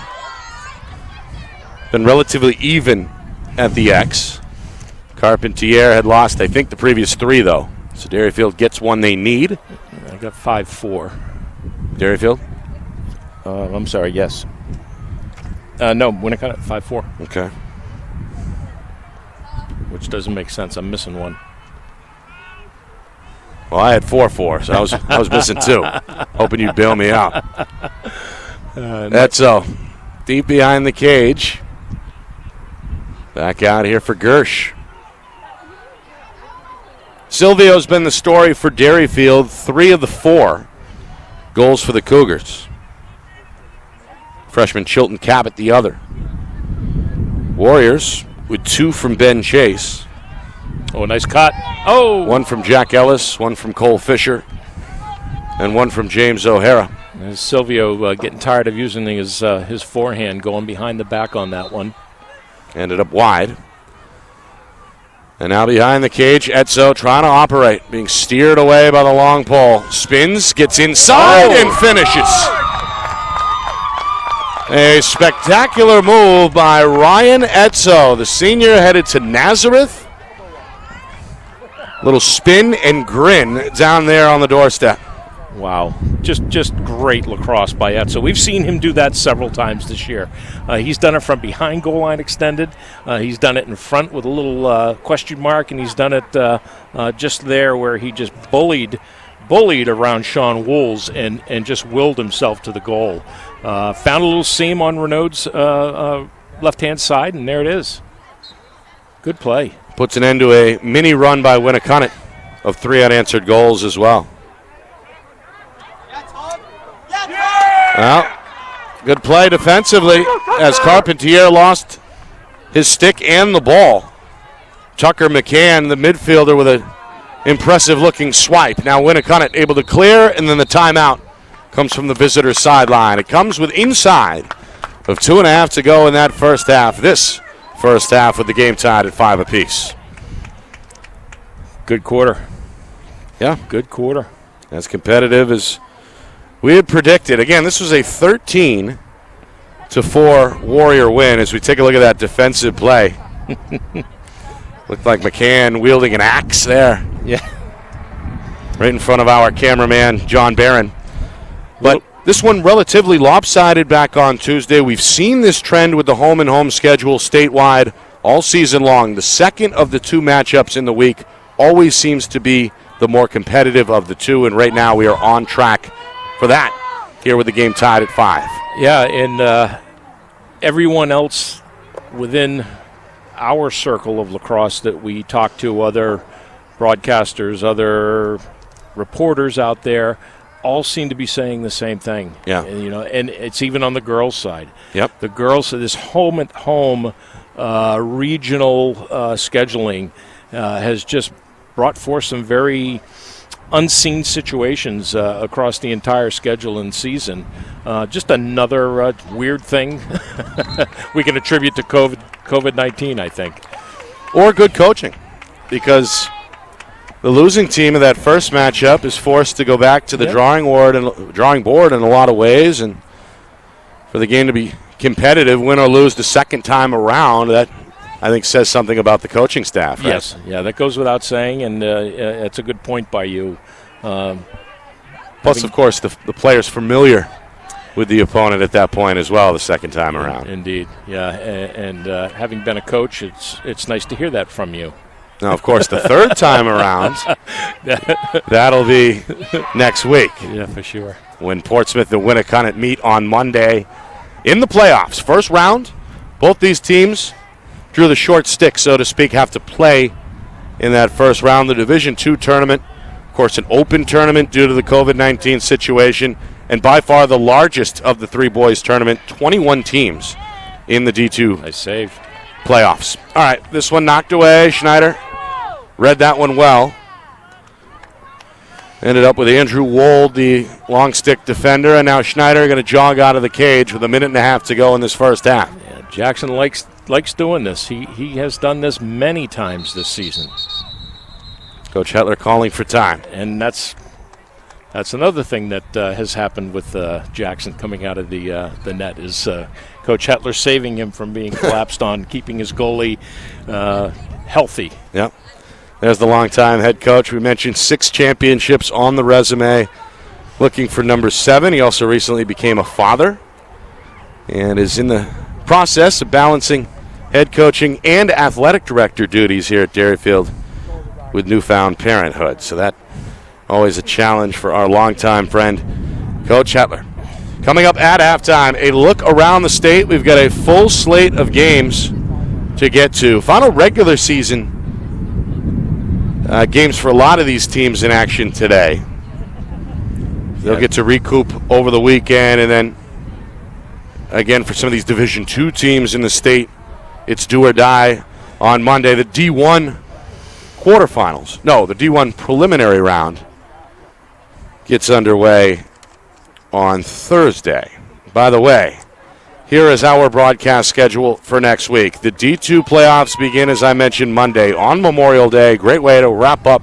Been relatively even at the X. Carpentier had lost, I think, the previous 3, though. So Derryfield gets one they need. I got 5-4. Derryfield? I'm sorry, yes. No, Winnacunnet 5-4. Okay. Which doesn't make sense. I'm missing one. Well, I had 4-4, so I was missing 2. Hoping you'd bail me out. That's so. Deep behind the cage. Back out here for Gersh. Silvio's been the story for Derryfield. 3 of the 4 goals for the Cougars. Freshman Chilton Cabot the other. Warriors with 2 from Ben Chase. Oh, nice cut. Oh! 1 from Jack Ellis, 1 from Cole Fisher, and 1 from James O'Hara. Silvio getting tired of using his forehand, going behind the back on that one. Ended up wide. And now behind the cage, Etzo trying to operate, being steered away by the long pole. Spins, gets inside, and finishes. A spectacular move by Ryan Etzo, the senior headed to Nazareth. Little spin and grin down there on the doorstep. Wow, just great lacrosse by Etzo. We've seen him do that several times this year. He's done it from behind goal line extended. He's done it in front with a little question mark, and he's done it just there where he just bullied around Sean Wools and just willed himself to the goal. Found a little seam on Renaud's left-hand side, and there it is. Good play. Puts an end to a mini run by Winnacunnet of 3 unanswered goals as well. Well, good play defensively as Carpentier lost his stick and the ball. Tucker McCann, the midfielder, with an impressive-looking swipe. Now Winnacunnet able to clear, and then the timeout comes from the visitor sideline. It comes with inside of 2.5 to go in that first half. This first half with the game tied at 5 apiece. Good quarter. Yeah. Good quarter. As competitive as we had predicted. Again, this was a 13-4 Warrior win as we take a look at that defensive play. Looked like McCann wielding an axe there. Yeah. Right in front of our cameraman, John Barron. But This one relatively lopsided back on Tuesday. We've seen this trend with the home-and-home schedule statewide all season long. The second of the two matchups in the week always seems to be the more competitive of the two, and right now we are on track for that here with the game tied at 5. Yeah, and everyone else within our circle of lacrosse that we talk to, other broadcasters, other reporters out there, all seem to be saying the same thing. Yeah. And it's even on the girls' side. Yep. The girls, this home-at-home regional scheduling has just brought forth some very unseen situations across the entire schedule and season. Just another weird thing we can attribute to COVID-19, I think. Or good coaching, because the losing team of that first matchup is forced to go back to the drawing board in a lot of ways, and for the game to be competitive, win or lose the second time around, that I think says something about the coaching staff. Right? Yes, yeah, that goes without saying, and it's a good point by you. Plus, of course, the players familiar with the opponent at that point as well the second time around. Indeed, yeah, and having been a coach, it's nice to hear that from you. Now, of course, the third time around, that'll be next week. Yeah, for sure. When Portsmouth and Winnacunnet meet on Monday in the playoffs. First round, both these teams drew the short stick, so to speak, have to play in that first round. The Division II tournament, of course, an open tournament due to the COVID-19 situation, and by far the largest of the three boys tournament, 21 teams in the D2 Nice save. playoffs. All right, this one knocked away. Schneider read that one well. Ended up with Andrew Wold, the long stick defender, and now Schneider going to jog out of the cage with a minute and a half to go in this first half. Yeah, Jackson likes doing this. He has done this many times this season. Coach Hetler calling for time. And that's another thing that has happened with Jackson coming out of the net is Coach Hetler saving him from being collapsed on, keeping his goalie healthy. Yep. There's the longtime head coach. We mentioned 6 championships on the resume. Looking for number 7. He also recently became a father and is in the process of balancing head coaching and athletic director duties here at Derryfield with newfound parenthood. So that always a challenge for our longtime friend, Coach Hetler. Coming up at halftime, a look around the state. We've got a full slate of games to get to. Final regular season games for a lot of these teams in action today. They'll get to recoup over the weekend, and then again for some of these Division II teams in the state, it's do or die on Monday. The D1 quarterfinals, no, the D1 preliminary round gets underway on Thursday. By the way, here is our broadcast schedule for next week. The D2 playoffs begin, as I mentioned, Monday on Memorial Day. Great way to wrap up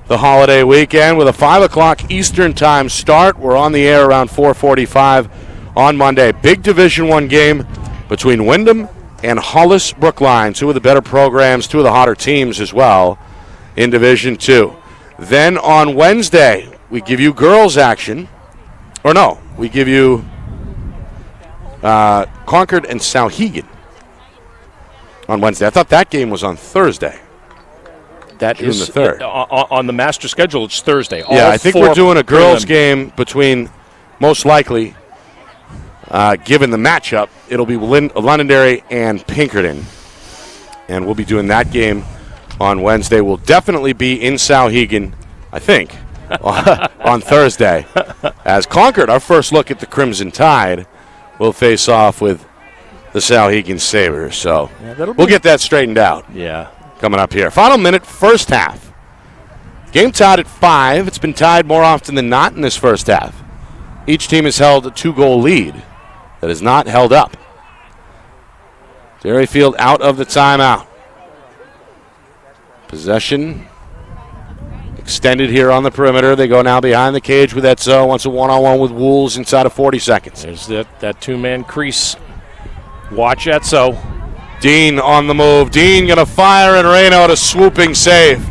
the holiday weekend with a 5 o'clock Eastern time start. We're on the air around 4:45 on Monday. Big Division I game between Wyndham and Hollis Brookline, two of the better programs, two of the hotter teams as well in Division II. Then on Wednesday, we give you girls action. Or no, we give you Concord and Souhegan on Wednesday. I thought that game was on Thursday. That June is the 3rd. On the master schedule, it's Thursday. Yeah, I think we're doing a girls game between, most likely, given the matchup, it'll be Londonderry and Pinkerton. And we'll be doing that game on Wednesday. We'll definitely be in Souhegan, I think, on Thursday. As Concord, our first look at the Crimson Tide, will face off with the Souhegan Sabres. So we'll get that straightened out. Yeah. Coming up here. Final minute, first half. Game tied at 5. It's been tied more often than not in this first half. Each team has held a 2-goal lead that is not held up. Derryfield out of the timeout. Possession extended here on the perimeter. They go now behind the cage with Etzo. Wants a one-on-one with Wools inside of 40 seconds. There's that two-man crease. Watch Etzo. Dean on the move. Dean going to fire and rain out a swooping save.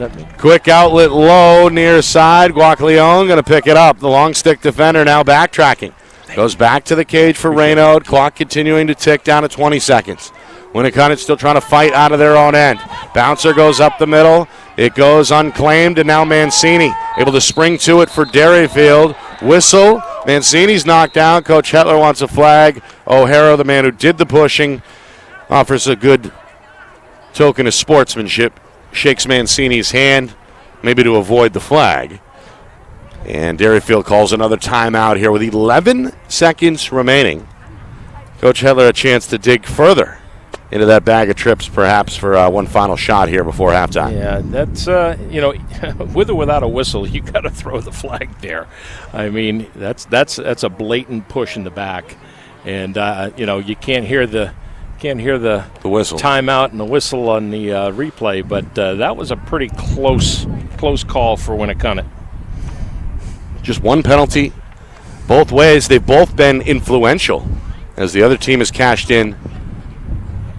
that mean? Quick outlet low, near side. Guacaleon going to pick it up. The long stick defender now backtracking. Goes back to the cage for Raynaud. Clock continuing to tick down to 20 seconds. Winnacunnet still trying to fight out of their own end. Bouncer goes up the middle. It goes unclaimed, and now Mancini able to spring to it for Derryfield. Whistle. Mancini's knocked down. Coach Hetler wants a flag. O'Hara, the man who did the pushing, offers a good token of sportsmanship. Shakes Mancini's hand, maybe to avoid the flag. And Derryfield calls another timeout here with 11 seconds remaining. Coach Hetler a chance to dig further into that bag of trips, perhaps, for one final shot here before halftime. Yeah, that's, with or without a whistle, you got to throw the flag there. I mean, that's a blatant push in the back. And, you can't hear the whistle timeout and the whistle on the replay, but that was a pretty close call for Winnacunnet. Just one penalty both ways. They've both been influential as the other team has cashed in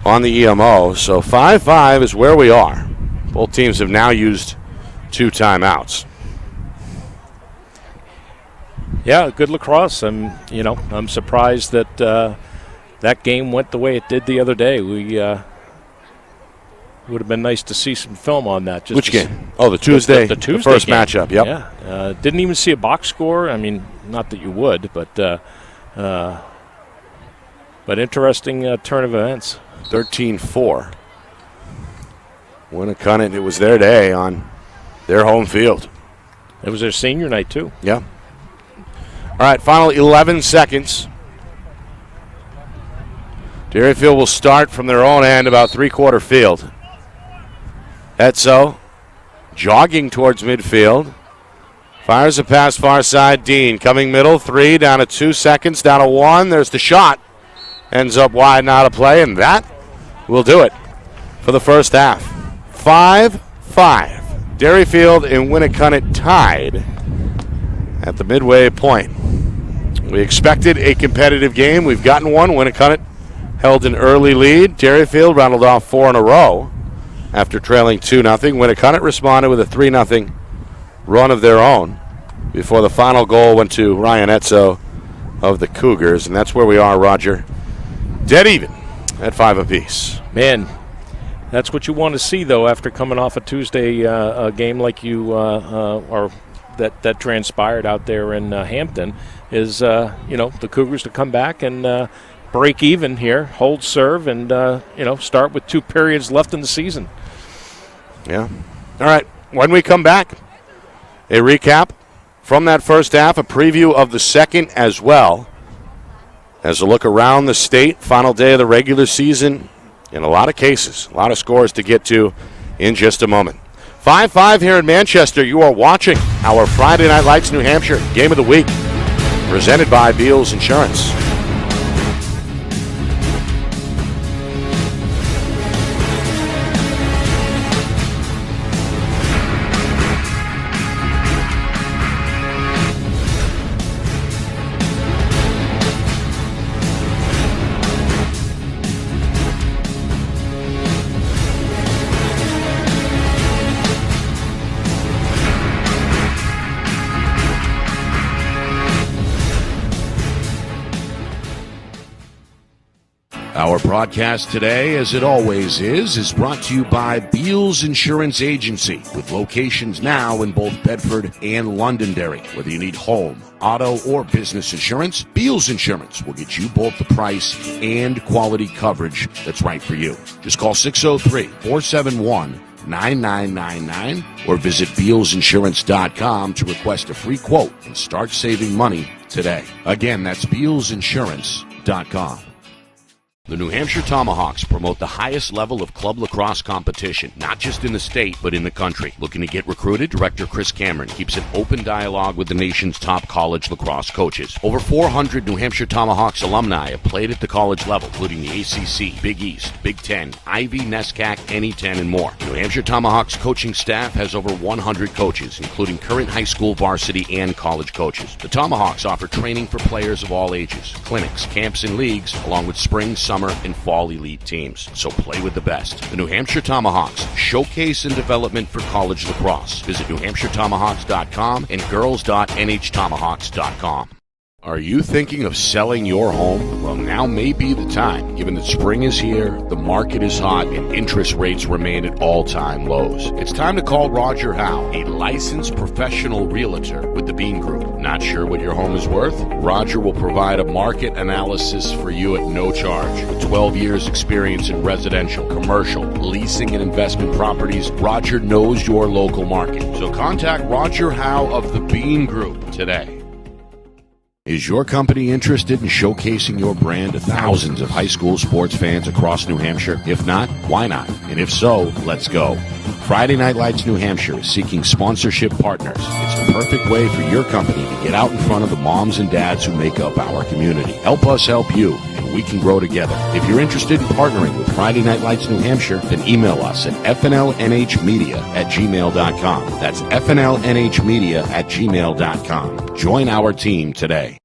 on the EMO. So 5-5 is where we are. Both teams have now used 2 timeouts. Yeah, good lacrosse. I'm surprised that that game went the way it did the other day. We would have been nice to see some film on that. Which game? Oh, the Tuesday, the Tuesday the first game. matchup. Yep. Yeah. Didn't even see a box score. I mean, not that you would, but interesting turn of events. 13-4. Winnacunnet, it was their day on their home field. It was their senior night, too. Yeah. All right, final 11 seconds. Derryfield will start from their own end, about three-quarter field. Etzo jogging towards midfield. Fires a pass far side. Dean coming middle. 3 down to 2 seconds. Down to 1. There's the shot. Ends up wide and out of play, and that will do it for the first half. 5-5. Derryfield and Winnacunnet tied at the midway point. We expected a competitive game. We've gotten one. Winnacunnet held an early lead. Derryfield rounded off 4 in a row after trailing 2-0. Winnacunnet responded with a 3-0 run of their own before the final goal went to Ryan Etzo of the Cougars. And that's where we are, Roger. Dead even at 5 apiece. Man, that's what you want to see, though, after coming off a Tuesday game like you or that transpired out there in Hampton, is the Cougars to come back and break even here, hold serve, and start with 2 periods left in the season. Yeah. All right. When we come back, a recap from that first half, a preview of the second as well, as a look around the state, final day of the regular season, in a lot of cases, a lot of scores to get to in just a moment. 5-5 here in Manchester. You are watching our Friday Night Lights New Hampshire Game of the Week, presented by Beals Insurance. Our broadcast today, as it always is brought to you by Beals Insurance Agency, with locations now in both Bedford and Londonderry. Whether you need home, auto, or business insurance, Beals Insurance will get you both the price and quality coverage that's right for you. Just call 603-471-9999 or visit BealsInsurance.com to request a free quote and start saving money today. Again, that's BealsInsurance.com. The New Hampshire Tomahawks promote the highest level of club lacrosse competition, not just in the state, but in the country. Looking to get recruited? Director Chris Cameron keeps an open dialogue with the nation's top college lacrosse coaches. Over 400 New Hampshire Tomahawks alumni have played at the college level, including the ACC, Big East, Big Ten, Ivy, NESCAC, NE10, and more. The New Hampshire Tomahawks coaching staff has over 100 coaches, including current high school varsity and college coaches. The Tomahawks offer training for players of all ages, clinics, camps, and leagues, along with spring, summer, summer and fall elite teams. So play with the best. The New Hampshire Tomahawks, showcase and development for college lacrosse. Visit NewHampshireTomahawks.com and girls.nhtomahawks.com. Are you thinking of selling your home? Well, now may be the time, given that spring is here, the market is hot, and interest rates remain at all-time lows. It's time to call Roger Howe, a licensed professional realtor with the Bean Group. Not sure what your home is worth? Roger will provide a market analysis for you at no charge. With 12 years experience in residential, commercial, leasing, and investment properties, Roger knows your local market. So contact Roger Howe of the Bean Group today. Is your company interested in showcasing your brand to thousands of high school sports fans across New Hampshire? If not, why not? And if so, let's go. Friday Night Lights New Hampshire is seeking sponsorship partners. It's the perfect way for your company to get out in front of the moms and dads who make up our community. Help us help you, and we can grow together. If you're interested in partnering with Friday Night Lights New Hampshire, then email us at fnlnhmedia@gmail.com. That's fnlnhmedia@gmail.com. Join our team today.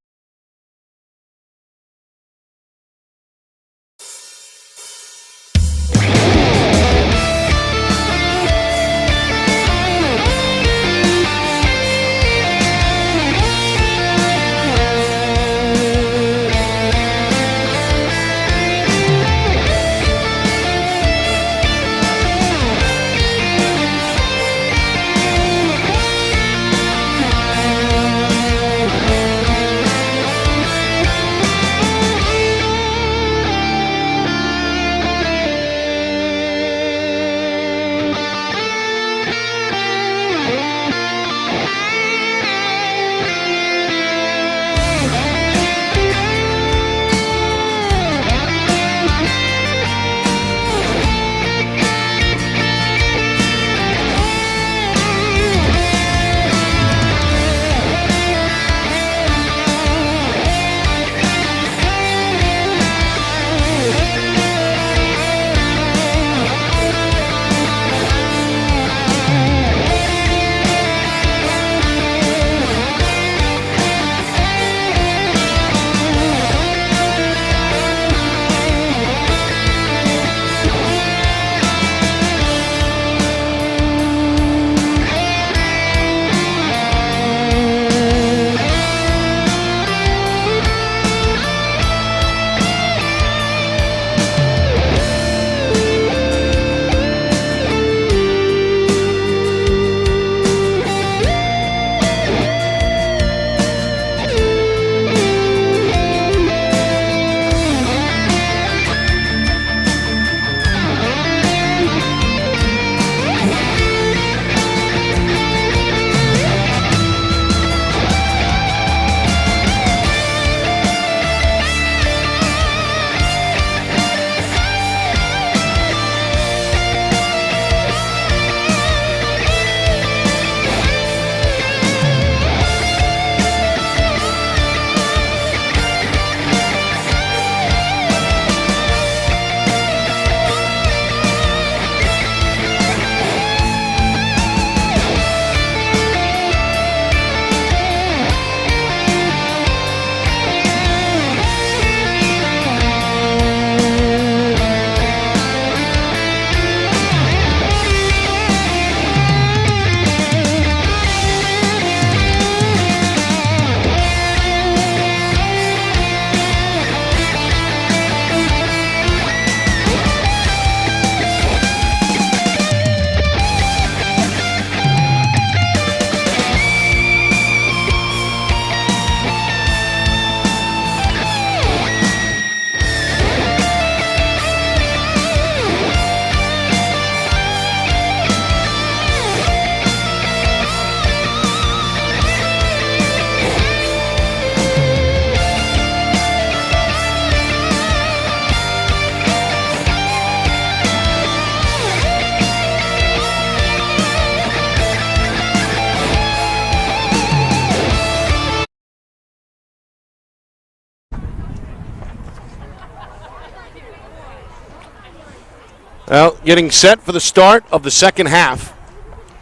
Well, getting set for the start of the second half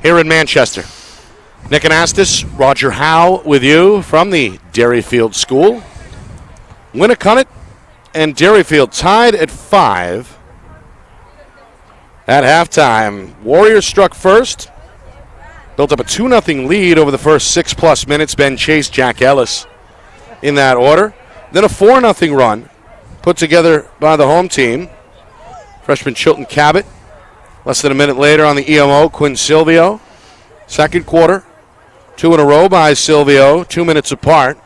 here in Manchester. Nick Anastas, Roger Howe with you from the Derryfield School. Winnacunnet and Derryfield tied at 5 at halftime. Warriors struck first. Built up a 2-0 lead over the first 6+ minutes. Ben Chase, Jack Ellis in that order. Then a 4-0 run put together by the home team. Freshman Chilton Cabot. Less than a minute later on the EMO, Quinn Silvio. Second quarter, 2 in a row by Silvio, 2 minutes apart.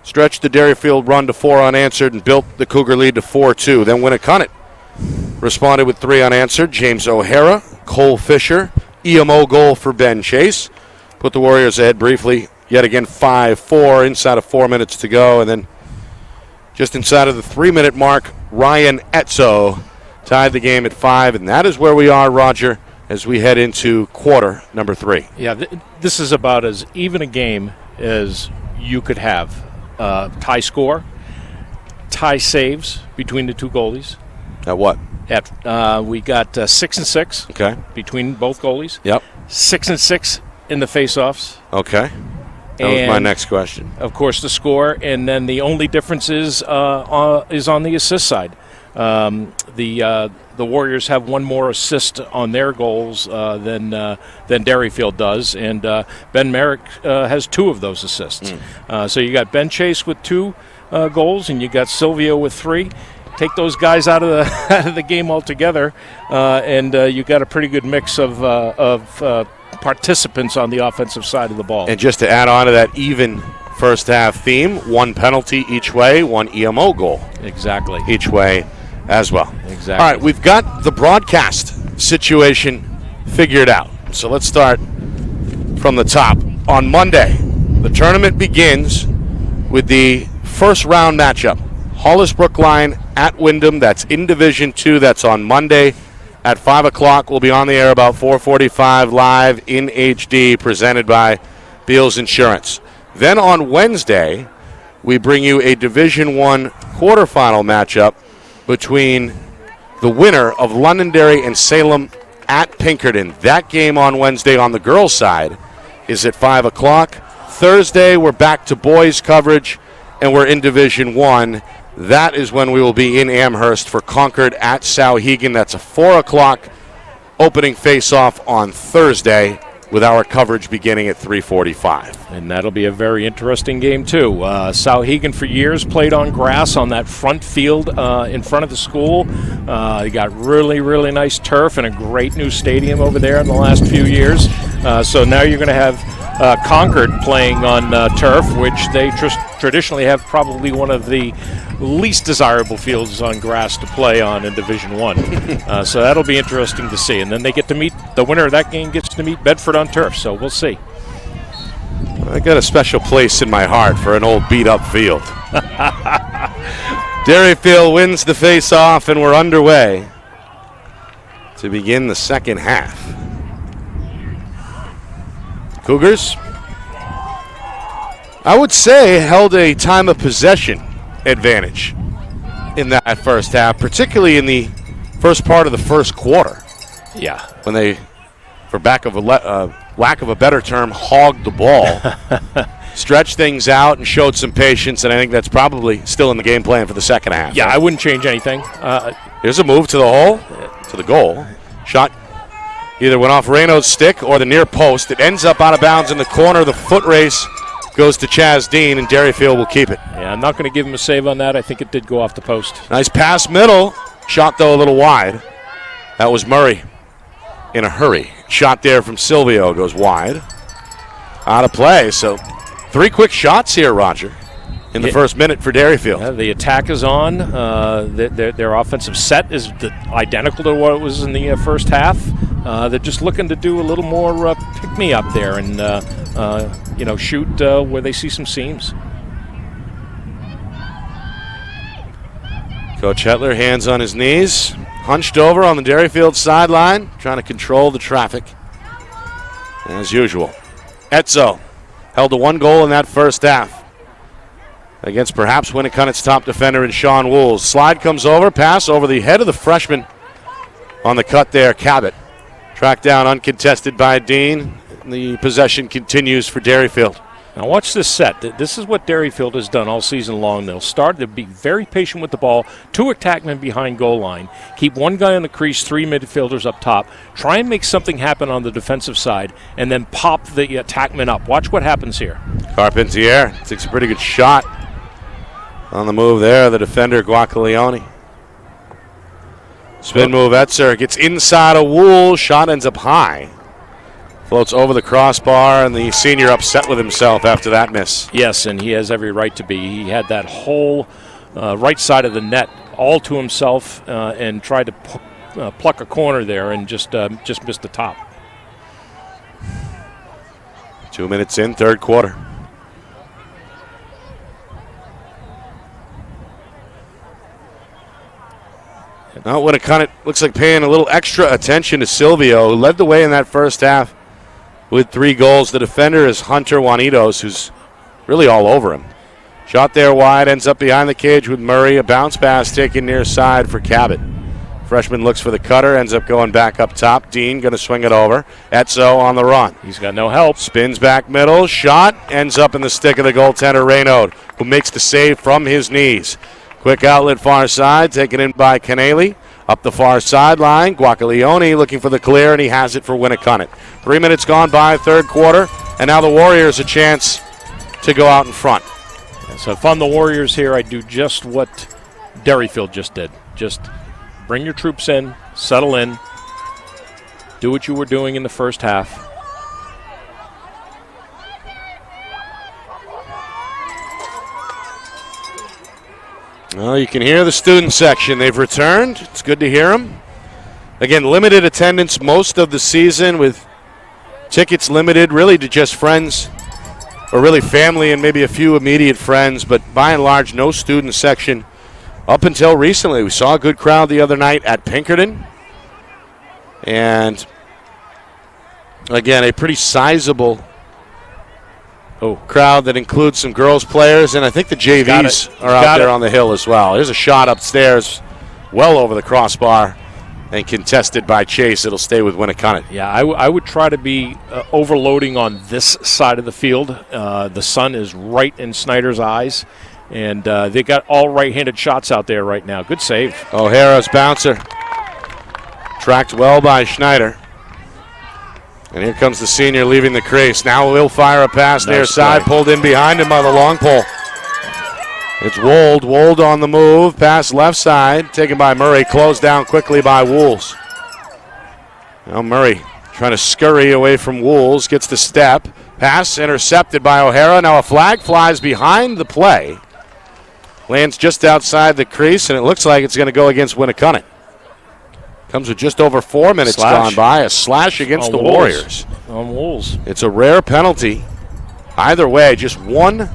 Stretched the Derryfield run to 4 unanswered and built the Cougar lead to 4-2. Then Winnacunnet responded with 3 unanswered. James O'Hara, Cole Fisher, EMO goal for Ben Chase. Put the Warriors ahead briefly, yet again 5-4 inside of 4 minutes to go. And then just inside of the 3-minute mark, Ryan Etzo tied the game at 5. And that is where we are, Roger, as we head into quarter number 3. Yeah, this is about as even a game as you could have. Tie score, tie saves between the two goalies. At what? We got 6 and 6. Okay. Between both goalies. Yep. 6 and 6 in the face-offs. Okay. That was my next question. Of course, the score, and then the only difference is on the assist side. The Warriors have one more assist on their goals than Derryfield does, and Ben Merrick has 2 of those assists. So you got Ben Chase with 2 goals, and you got Silvio with 3. Take those guys out of the game altogether, and you got a pretty good mix of participants on the offensive side of the ball. And just to add on to that even first half theme, 1 penalty each way, 1 EMO goal. Exactly. Each way as well. Exactly. All right, we've got the broadcast situation figured out. So let's start from the top. On Monday, the tournament begins with the first round matchup. Hollis Brookline at Wyndham. That's in Division 2. That's on Monday at 5 o'clock. We'll be on the air about 4:45 live in HD, presented by Beals Insurance. Then on Wednesday, we bring you a Division 1 quarterfinal matchup between the winner of Londonderry and Salem at Pinkerton. That game on Wednesday on the girls' side is at 5 o'clock. Thursday, we're back to boys coverage, and we're in Division 1. That is when we will be in Amherst for Concord at Souhegan. That's a 4 o'clock opening face-off on Thursday, with our coverage beginning at 3:45. And that'll be a very interesting game, too. Souhegan for years played on grass on that front field in front of the school. They got really, really nice turf and a great new stadium over there in the last few years. So now you're going to have Concord playing on turf, which they traditionally have probably one of the least desirable fields on grass to play on in Division 1. So that'll be interesting to see. And then they get to meet, the winner of that game gets to meet Bedford on turf, so we'll see. I got a special place in my heart for an old beat-up field. Derryfield wins the face-off, and we're underway to begin the second half. Cougars, I would say, held a time of possession advantage in that first half, particularly in the first part of the first quarter. Yeah. When they, for lack of a better term, hogged the ball, stretched things out, and showed some patience, and I think that's probably still in the game plan for the second half. Yeah, I wouldn't change anything. Here's a move to the hole, to the goal. Shot either went off Reyno's stick or the near post. It ends up out of bounds in the corner. The foot race goes to Chaz Dean, and Derryfield will keep it. Yeah, I'm not going to give him a save on that. I think it did go off the post. Nice pass middle. Shot, though, a little wide. That was Murray in a hurry. Shot there from Silvio goes wide. Out of play. So 3 quick shots here, Roger, in the first minute for Derryfield. Yeah, the attack is on. Their offensive set is identical to what it was in the first half. They're just looking to do a little more pick-me-up there and shoot where they see some seams. Coach Hetler, hands on his knees, hunched over on the Derryfield sideline, trying to control the traffic, as usual. Etzo held to 1 goal in that first half against perhaps Winnacunnet's top defender in Sean Wools. Slide comes over, pass over the head of the freshman on the cut there, Cabot. Tracked down uncontested by Dean. The possession continues for Derryfield. Now watch this set. This is what Derryfield has done all season long. They'll be very patient with the ball, 2 attackmen behind goal line, keep 1 guy on the crease, 3 midfielders up top, try and make something happen on the defensive side, and then pop the attackman up. Watch what happens here. Carpentier takes a pretty good shot on the move there, the defender Guaglione. Spin move, Etzer gets inside a Wool, shot ends up high. Floats over the crossbar, and the senior upset with himself after that miss. Yes, and he has every right to be. He had that whole right side of the net all to himself and tried to pluck a corner there and just missed the top. 2 minutes in, third quarter. Now Winnacunnet looks like paying a little extra attention to Silvio, who led the way in that first half with 3 goals. The defender is Hunter Juanitos, who's really all over him. Shot there wide, ends up behind the cage with Murray. A bounce pass taken near side for Cabot. Freshman looks for the cutter, ends up going back up top. Dean going to swing it over. Etzo on the run. He's got no help. Spins back middle, shot, ends up in the stick of the goaltender Raynaud, who makes the save from his knees. Quick outlet far side, taken in by Canale. Up the far sideline, Guaglione looking for the clear, and he has it for Winnacunnet. 3 minutes gone by, third quarter, and now the Warriors a chance to go out in front. So if I'm the Warriors here, I do just what Derryfield just did. Just bring your troops in, settle in, do what you were doing in the first half. Well, you can hear the student section. They've returned. It's good to hear them. Again, limited attendance most of the season, with tickets limited really to just friends or really family and maybe a few immediate friends, but by and large, no student section up until recently. We saw a good crowd the other night at Pinkerton. And again, a pretty sizable crowd that includes some girls players, and I think the JVs are out there on the hill as well. There's a shot upstairs, well over the crossbar, and contested by Chase. It'll stay with Winnacunnet. Yeah, I would try to be overloading on this side of the field. The sun is right in Snyder's eyes, and they got all right-handed shots out there right now. Good save. O'Hara's bouncer. Tracked well by Schneider. And here comes the senior leaving the crease. Now he'll fire a pass near side, pulled in behind him by the long pole. It's Wold. Wold on the move. Pass left side, taken by Murray. Closed down quickly by Wools. Now Murray trying to scurry away from Wools. Gets the step. Pass intercepted by O'Hara. Now a flag flies behind the play. Lands just outside the crease, and it looks like it's going to go against Winnacunnet. Comes with just over 4 minutes gone by. A slash against the Warriors. On Wolves. It's a rare penalty. Either way, just one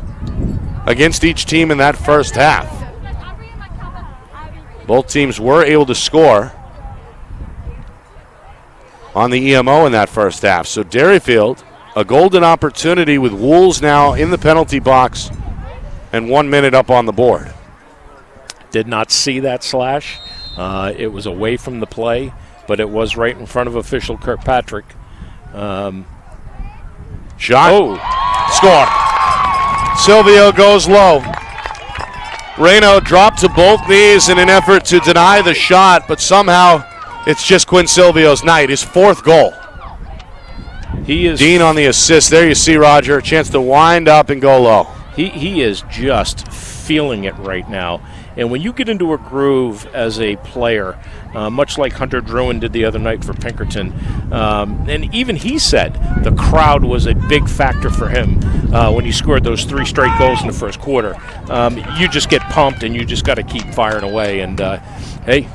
against each team in that first half. Both teams were able to score on the EMO in that first half. So Derryfield, a golden opportunity with Wolves now in the penalty box and 1 minute up on the board. Did not see that slash. It was away from the play, but it was right in front of official Kirkpatrick. Shot. Oh. Score. Silvio goes low. Reno dropped to both knees in an effort to deny the shot, but somehow it's just Quinn Silvio's night, his 4th goal. He is Dean on the assist. There you see, Roger, a chance to wind up and go low. He is just feeling it right now. And when you get into a groove as a player, much like Hunter Druin did the other night for Pinkerton, and even he said the crowd was a big factor for him when he scored those 3 straight goals in the first quarter. You just get pumped, and you just got to keep firing away. And, hey,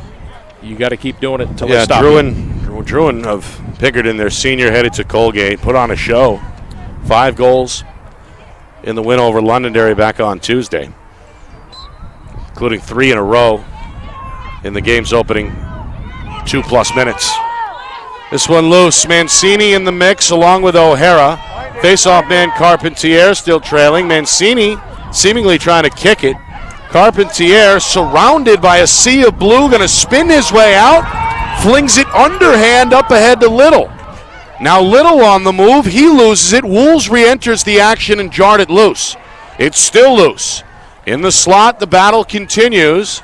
you got to keep doing it until they stop. Druin of Pinkerton, their senior, headed to Colgate, put on a show. 5 goals in the win over Londonderry back on Tuesday, including 3 in a row in the game's opening 2+ minutes. This one loose. Mancini in the mix along with O'Hara. Face-off man Carpentier still trailing. Mancini seemingly trying to kick it. Carpentier surrounded by a sea of blue, going to spin his way out. Flings it underhand up ahead to Little. Now Little on the move. He loses it. Wools re-enters the action and jarred it loose. It's still loose. In the slot, the battle continues.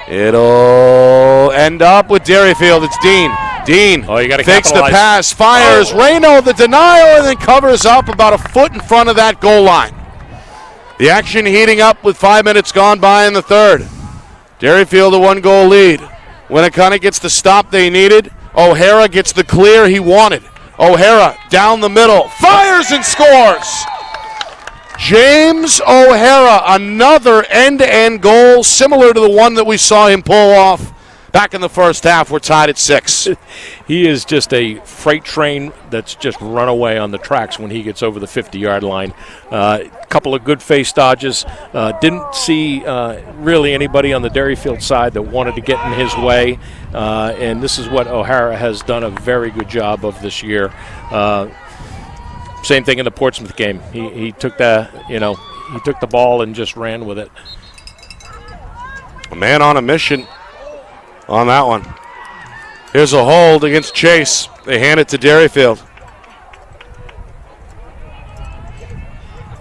It'll end up with Derryfield. It's Dean. Dean fakes the pass, fires. Reno the denial, and then covers up about a foot in front of that goal line. The action heating up with 5 minutes gone by in the third. Derryfield a 1-goal lead. Winnacunnet gets the stop they needed. O'Hara gets the clear he wanted. O'Hara down the middle, fires and scores. James O'Hara, another end-to-end goal similar to the one that we saw him pull off back in the first half. We're tied at 6. He is just a freight train that's just run away on the tracks when he gets over the 50-yard line. Couple of good face dodges. Didn't see really anybody on the Derryfield side that wanted to get in his way. And this is what O'Hara has done a very good job of this year. Same thing in the Portsmouth game. He took he took the ball and just ran with it. A man on a mission on that one. Here's a hold against Chase. They hand it to Derryfield.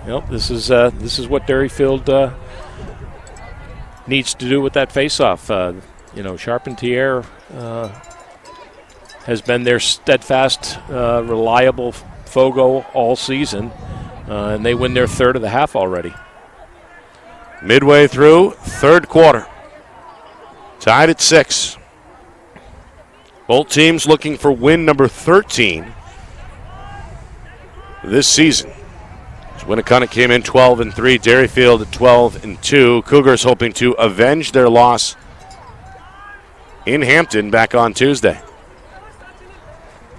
Yep, this is what Derryfield needs to do with that faceoff. Charpentier has been their steadfast, reliable Fogo all season, and they win their third of the half already. Midway through, third quarter. Tied at 6. Both teams looking for win number 13 this season. Winnacunnet came in 12-3, Derryfield at 12-2. Cougars hoping to avenge their loss in Hampton back on Tuesday.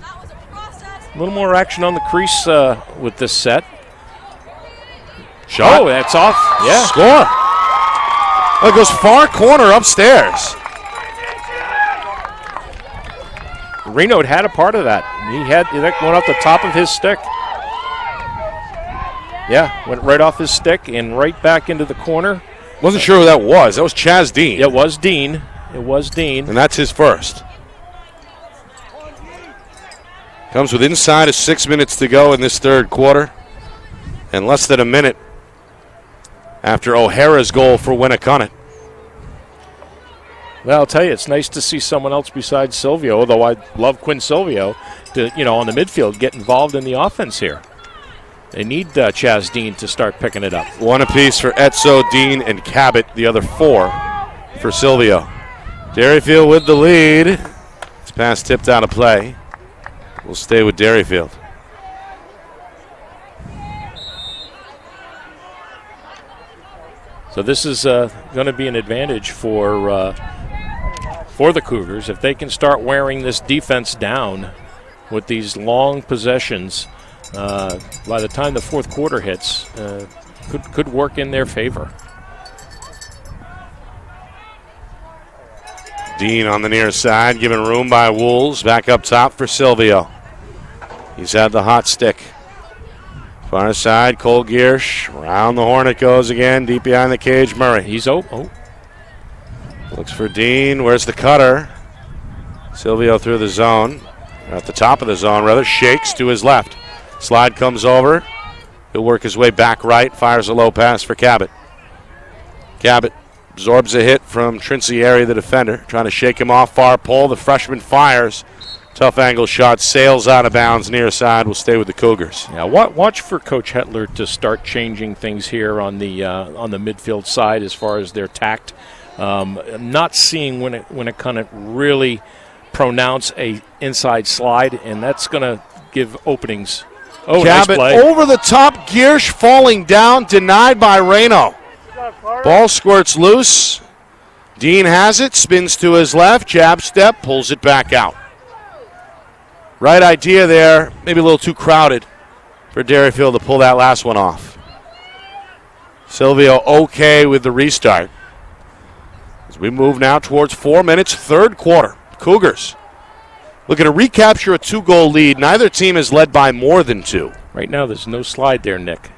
A little more action on the crease with this set. Shot. Oh, that's off. Yeah. Score. Oh, it goes far corner upstairs. Reno had a part of that. That went off the top of his stick. Yeah, went right off his stick and right back into the corner. Wasn't sure who that was. That was Chaz Dean. It was Dean. And that's his first. Comes with inside of 6 minutes to go in this third quarter. And less than a minute after O'Hara's goal for Winnacunnet. Well, I'll tell you, it's nice to see someone else besides Silvio, although I love Quinn Silvio, on the midfield, get involved in the offense here. They need Chaz Dean to start picking it up. One apiece for Etzo, Dean, and Cabot. The other 4 for Silvio. Derryfield with the lead. This pass tipped out of play. We'll stay with Derryfield. So this is going to be an advantage for the Cougars. If they can start wearing this defense down with these long possessions, by the time the fourth quarter hits, could work in their favor. Dean on the near side, given room by Wools. Back up top for Silvio. He's had the hot stick. Far side, Cole Giersch. Around the horn it goes again, deep behind the cage, Murray. He's open. Looks for Dean. Where's the cutter? Silvio through the zone. At the top of the zone, rather. Shakes to his left. Slide comes over. He'll work his way back right. Fires a low pass for Cabot. Cabot absorbs a hit from Trinциeri, the defender. Trying to shake him off. Far pole. The freshman fires. Tough angle shot. Sails out of bounds near side. Will stay with the Cougars. Yeah, watch for Coach Hetler to start changing things here on the midfield side as far as their tact. Not seeing Winnacunnet really pronounce a inside slide, and that's going to give openings. Oh, Cabot nice play. Over the top. Giersch falling down. Denied by Reno. Ball squirts loose. Dean has it. Spins to his left. Jab step. Pulls it back out. Right idea there. Maybe a little too crowded for Derryfield to pull that last one off. Silvio okay with the restart. As we move now towards 4 minutes, third quarter. Cougars looking to recapture a 2-goal lead. Neither team has led by more than 2. Right now there's no slide there, Nick.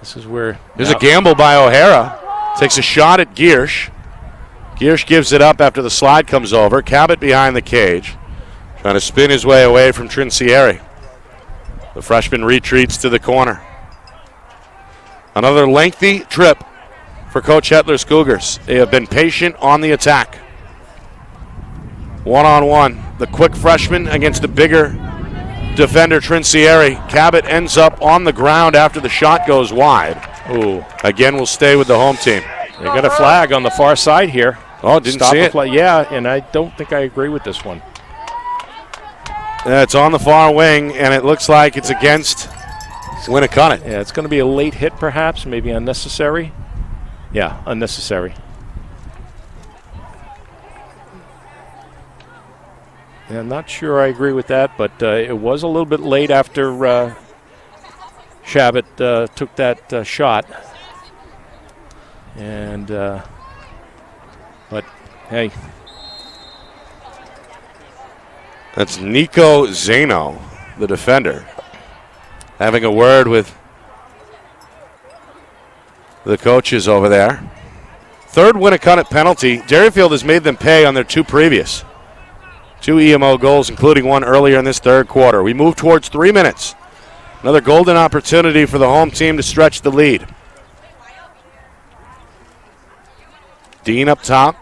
This is where... There's a gamble by O'Hara. Takes a shot at Giersch. Giersch gives it up after the slide comes over. Cabot behind the cage. Trying to spin his way away from Trincieri. The freshman retreats to the corner. Another lengthy trip for Coach Hetler's Cougars. They have been patient on the attack. One-on-one. The quick freshman against the bigger defender, Trincieri. Cabot ends up on the ground after the shot goes wide. Ooh. Again, we'll stay with the home team. They got a flag on the far side here. Oh, didn't see it. Yeah, and I don't think I agree with this one. It's on the far wing, and it looks like it's against Winnacunnet. Yeah, it's going to be a late hit, perhaps, maybe unnecessary. Yeah, unnecessary. Yeah, I'm not sure I agree with that, but it was a little bit late after Shabbat took that shot. And, but, hey. That's Nico Zano, the defender, having a word with the coaches over there. Third Winnacunnet penalty. Derryfield has made them pay on their two previous. 2 EMO goals, including one earlier in this third quarter. We move towards 3 minutes. Another golden opportunity for the home team to stretch the lead. Dean up top.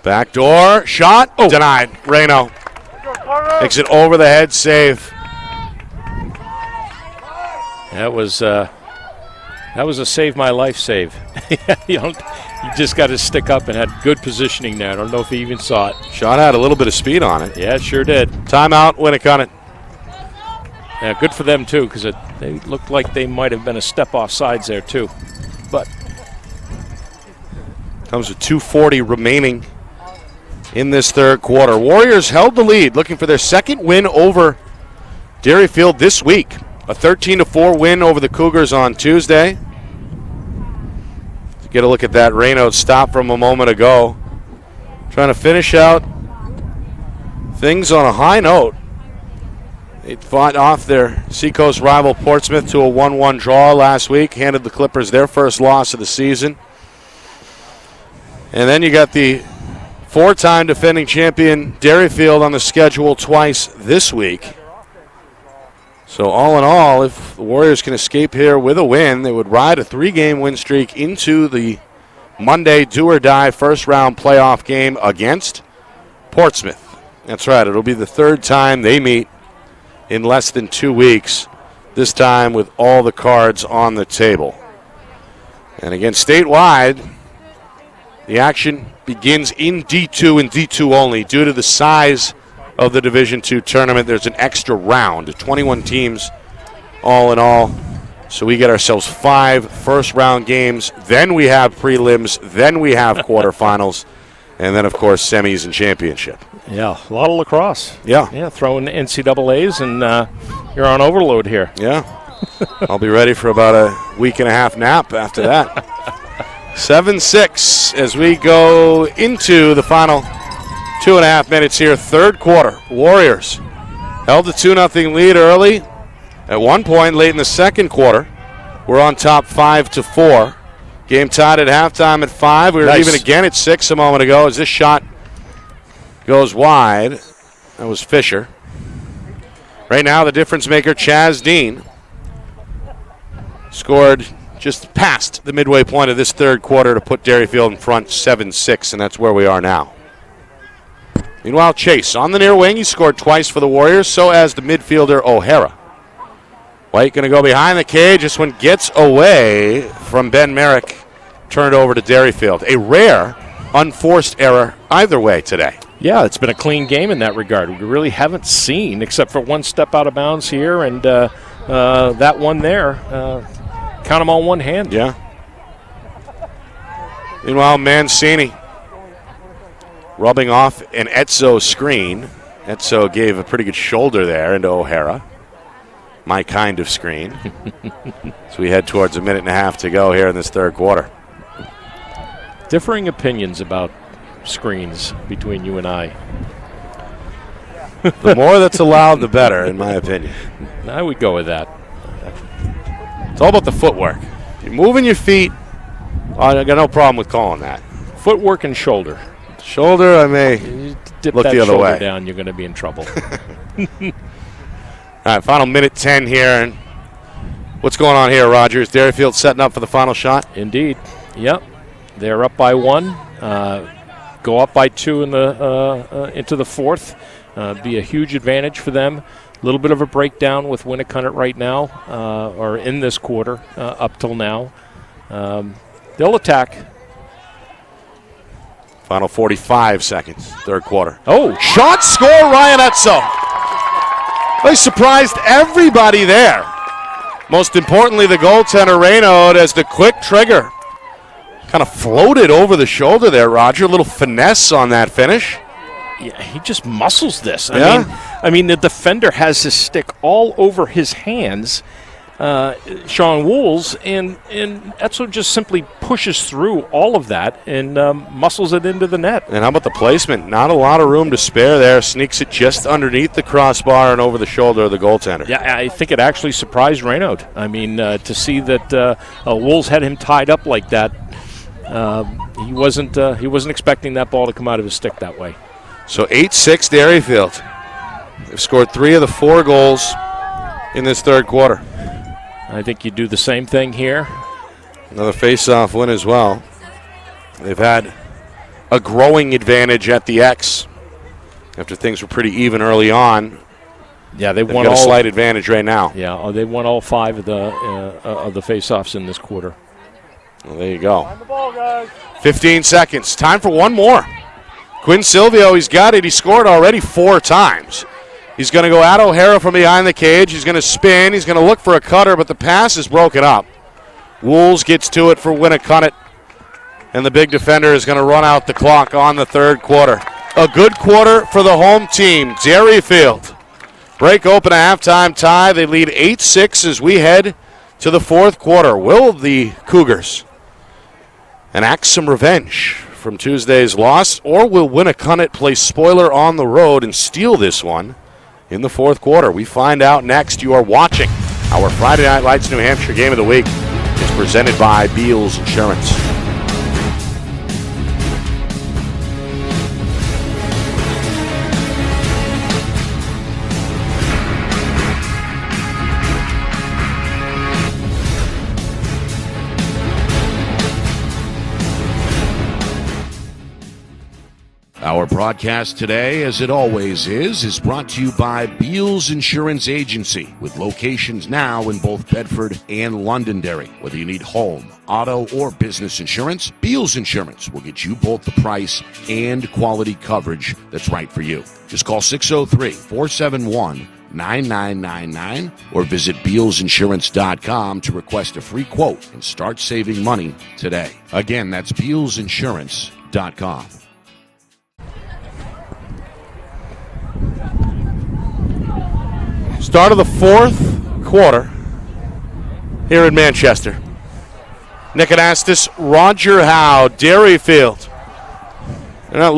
Backdoor shot. Oh, denied. Reno makes it over the head save. That was a save my life save. You just got to stick up and had good positioning there. I don't know if he even saw it. Shot had a little bit of speed on it. Yeah, it sure did. Timeout, Winnacunnet. Yeah, good for them too, because they looked like they might have been a step off sides there too. But comes with 2:40 remaining in this third quarter. Warriors held the lead, looking for their second win over Derryfield this week. A 13-4 win over the Cougars on Tuesday. Let's get a look at that Reno stop from a moment ago. Trying to finish out things on a high note. They fought off their Seacoast rival Portsmouth to a 1-1 draw last week. Handed the Clippers their first loss of the season. And then you got the 4-time defending champion Derryfield on the schedule twice this week. So all in all, if the Warriors can escape here with a win, they would ride a 3-game win streak into the Monday do-or-die first-round playoff game against Portsmouth. That's right, it'll be the third time they meet in less than 2 weeks, this time with all the cards on the table. And again, statewide, the action begins in D2 and D2 only. Due to the size of the Division II tournament, there's an extra round, 21 teams all in all. So we get ourselves 5 first-round games. Then we have prelims. Then we have quarterfinals. And then, of course, semis and championship. Yeah, a lot of lacrosse. Yeah. Yeah, throwing NCAAs, and you're on overload here. Yeah. I'll be ready for about a week and a half nap after that. 7-6 as we go into the final 2.5 minutes here, third quarter. Warriors held a 2-0 lead early. At one point late in the second quarter, we're on top 5-4. Game tied at halftime at 5. We were even again at 6 a moment ago as this shot goes wide. That was Fisher. Right now, the difference maker, Chaz Dean, scored just past the midway point of this third quarter to put Derryfield in front 7-6, and that's where we are now. Meanwhile, Chase on the near wing. He scored twice for the Warriors, so has the midfielder O'Hara. White going to go behind the cage. This one gets away from Ben Merrick, turned over to Derryfield. A rare, unforced error either way today. Yeah, it's been a clean game in that regard. We really haven't seen, except for one step out of bounds here and that one there. Count them on one hand. Yeah. Meanwhile, Mancini rubbing off an Etzo screen. Etzo gave a pretty good shoulder there into O'Hara. My kind of screen. So we head towards a minute and a half to go here in this third quarter. Differing opinions about screens between you and I. The more that's allowed, the better, in my opinion. I would go with that. It's all about the footwork. You're moving your feet. I got no problem with calling that. Footwork and shoulder. Shoulder, I may. dip look that the other shoulder way. down, you're going to be in trouble. All right, final minute 10 here. And what's going on here, Rogers? Derryfield setting up for the final shot? Indeed. Yep. They're up by 1. Go up by 2 into the fourth. Be a huge advantage for them. A little bit of a breakdown with Winnacunnet right now, or in this quarter up till now. They'll attack. Final 45 seconds, third quarter. Oh, Shot, score, Ryan Etzel. They surprised everybody there. Most importantly, the goaltender, Raynaud, as the quick trigger. Kind of floated over the shoulder there, Roger. A little finesse on that finish. yeah, he just muscles this. I mean, the defender has his stick all over his hands, Sean Wools, and Etzel just simply pushes through all of that and muscles it into the net. And how about the placement? Not a lot of room to spare there. Sneaks it just underneath the crossbar and over the shoulder of the goaltender. Yeah, I think it actually surprised Raynaud. I mean, to see that Wools had him tied up like that, he wasn't expecting that ball to come out of his stick that way. So 8-6 Derryfield. They've scored 3 of the 4 goals in this third quarter. I think you do the same thing here. Another face-off win as well. They've had a growing advantage at the X after things were pretty even early on. Yeah, they've got a slight advantage right now. Yeah, they won all 5 of the face-offs in this quarter. Well, there you go. 15 seconds. Time for one more. Quinn Silvio, he's got it. He scored already 4 times. He's going to go at O'Hara from behind the cage. He's going to spin. He's going to look for a cutter, but the pass is broken up. Wools gets to it for Winnacunnet, and the big defender is going to run out the clock on the third quarter. A good quarter for the home team, Derryfield. Break open a halftime tie. They lead 8-6 as we head to the fourth quarter. Will the Cougars enact some revenge from Tuesday's loss, or will Winnacunnet play spoiler on the road and steal this one in the fourth quarter? We find out next. You are watching our Friday Night Lights New Hampshire Game of the Week. It's presented by Beals Insurance. Our broadcast today, as it always is brought to you by Beals Insurance Agency, with locations now in both Bedford and Londonderry. Whether you need home, auto, or business insurance, Beals Insurance will get you both the price and quality coverage that's right for you. Just call 603-471-9999 or visit BealsInsurance.com to request a free quote and start saving money today. Again, that's BealsInsurance.com. Start of the fourth quarter here in Manchester. Nick Anastas, Roger Howe, Derryfield. They're not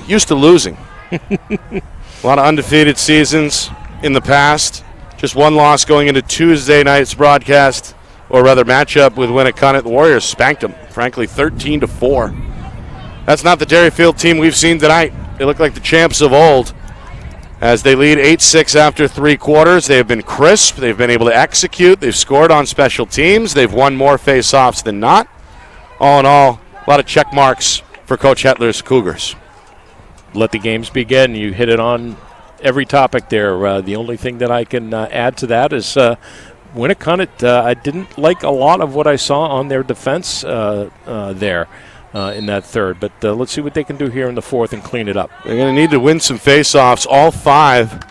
used to losing. A lot of undefeated seasons in the past. Just one loss going into Tuesday night's broadcast, or rather matchup with Winnacunnet. The Warriors spanked them, frankly, 13-4. That's not the Derryfield team we've seen tonight. They look like the champs of old. As they lead 8-6 after 3 quarters, they have been crisp. They've been able to execute. They've scored on special teams. They've won more face-offs than not. All in all, a lot of check marks for Coach Hetler's Cougars. Let the games begin. You hit it on every topic there. The only thing that I can add to that is Winnacunnet, I didn't like a lot of what I saw on their defense there. In that third. But let's see what they can do here in the fourth and clean it up. They're going to need to win some face-offs. All 5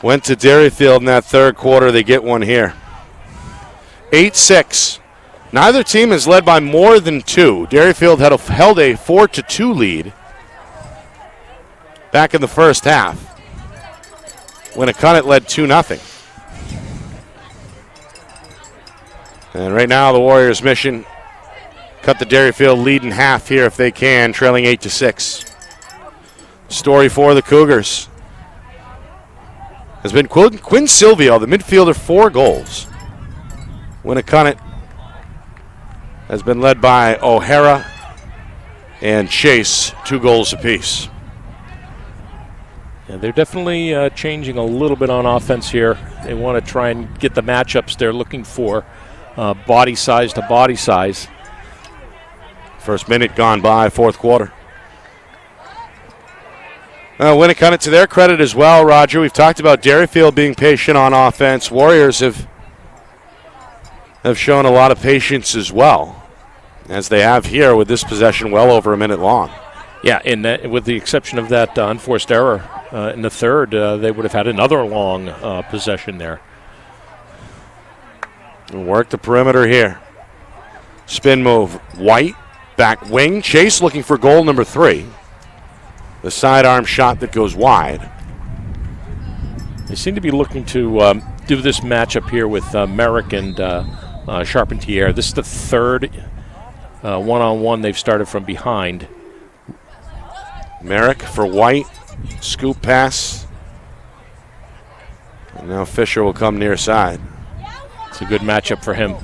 went to Derryfield in that third quarter. They get one here. 8-6. Neither team has led by more than 2. Derryfield held a 4-2 lead back in the first half. Winnacunnet led 2-0. And right now the Warriors' mission, cut the Derryfield lead in half here if they can, trailing 8-6. Story for the Cougars has been Quinn Silvio, the midfielder, 4 goals. Winnacunnet has been led by O'Hara and Chase, 2 goals apiece. Yeah, they're definitely changing a little bit on offense here. They want to try and get the matchups they're looking for, body size to body size. First minute gone by, fourth quarter. Winnacunnet, to their credit as well, Roger. We've talked about Derryfield being patient on offense. Warriors have shown a lot of patience as well, as they have here with this possession well over a minute long. Yeah, and with the exception of that unforced error in the third, they would have had another long possession there. And work the perimeter here. Spin move. White, back wing. Chase looking for goal number 3. The sidearm shot that goes wide. They seem to be looking to do this matchup here with Merrick and Charpentier. This is the third one-on-one they've started from behind. Merrick for White. Scoop pass. And now Fisher will come near side. It's a good matchup for him.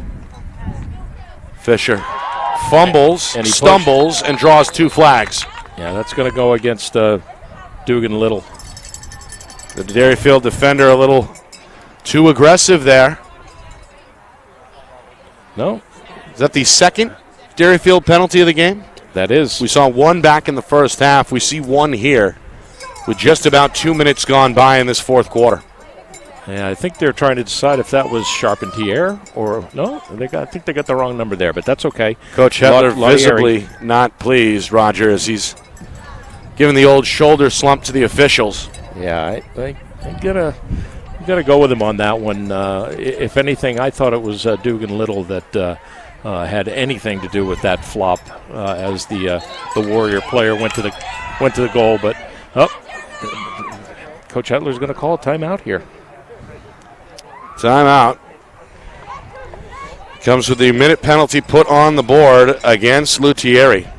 Fisher fumbles, and he stumbles, and draws 2 flags. Yeah, that's going to go against Dugan Little. The Derryfield defender a little too aggressive there. No. Is that the second Derryfield penalty of the game? That is. We saw one back in the first half. We see one here with just about 2 minutes gone by in this fourth quarter. Yeah, I think they're trying to decide if that was Charpentier or no. I think they got the wrong number there, but that's okay. Coach Hetler visibly not pleased, Roger, as he's giving the old shoulder slump to the officials. Yeah, I gotta go with him on that one. If anything, I thought it was Dugan Little that had anything to do with that flop as the Warrior player went to the goal. But Coach Hetler's going to call a timeout here. Timeout. Comes with the minute penalty put on the board against Lutieri.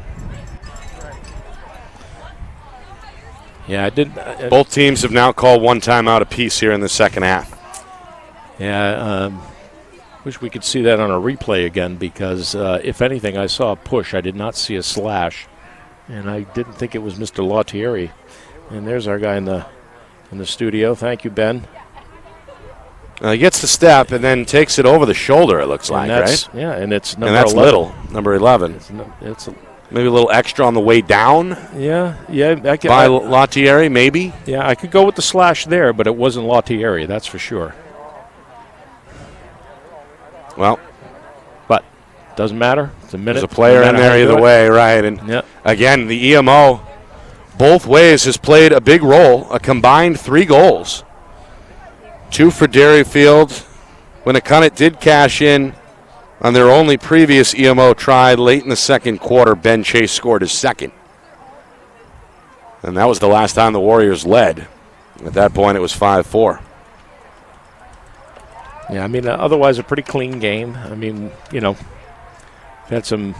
Yeah, I did. Both teams have now called one timeout apiece here in the second half. Yeah, wish we could see that on a replay again because, if anything, I saw a push. I did not see a slash, and I didn't think it was Mr. Lautieri. And there's our guy in the studio. Thank you, Ben. He gets the step and then takes it over the shoulder, it looks like, right? Yeah, and it's number and that's 11. Little, number 11. It's maybe a little extra on the way down. Yeah. By Lautieri, maybe. Yeah, I could go with the slash there, but it wasn't Lautieri, that's for sure. Well, but doesn't matter. It's a minute. There's a player in there either way, right? And again, the EMO both ways has played a big role, a combined 3 goals. 2 for Derryfield. Winnacunnet did cash in on their only previous EMO try late in the second quarter. Ben Chase scored his second. And that was the last time the Warriors led. At that point, it was 5-4. Yeah, I mean, otherwise a pretty clean game. I mean, had some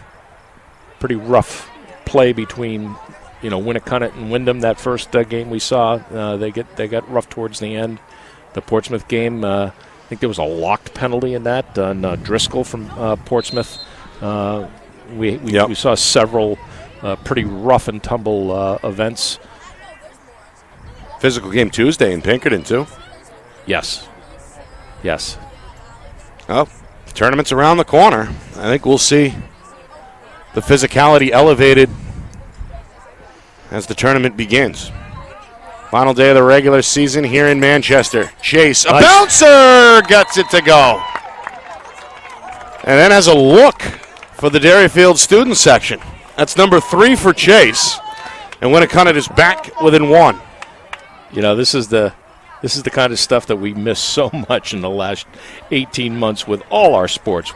pretty rough play between, Winnacunnet and Wyndham. That first game we saw, they got rough towards the end. The Portsmouth game, I think there was a locked penalty in that on Driscoll from Portsmouth. We saw several pretty rough and tumble events. Physical game Tuesday in Pinkerton, too. Yes. Well, the tournament's around the corner. I think we'll see the physicality elevated as the tournament begins. Final day of the regular season here in Manchester. Chase, a bouncer, gets it to go. And then has a look for the Derryfield student section. That's number 3 for Chase. And Winnacunnet is back within 1. This is the kind of stuff that we miss so much in the last 18 months with all our sports.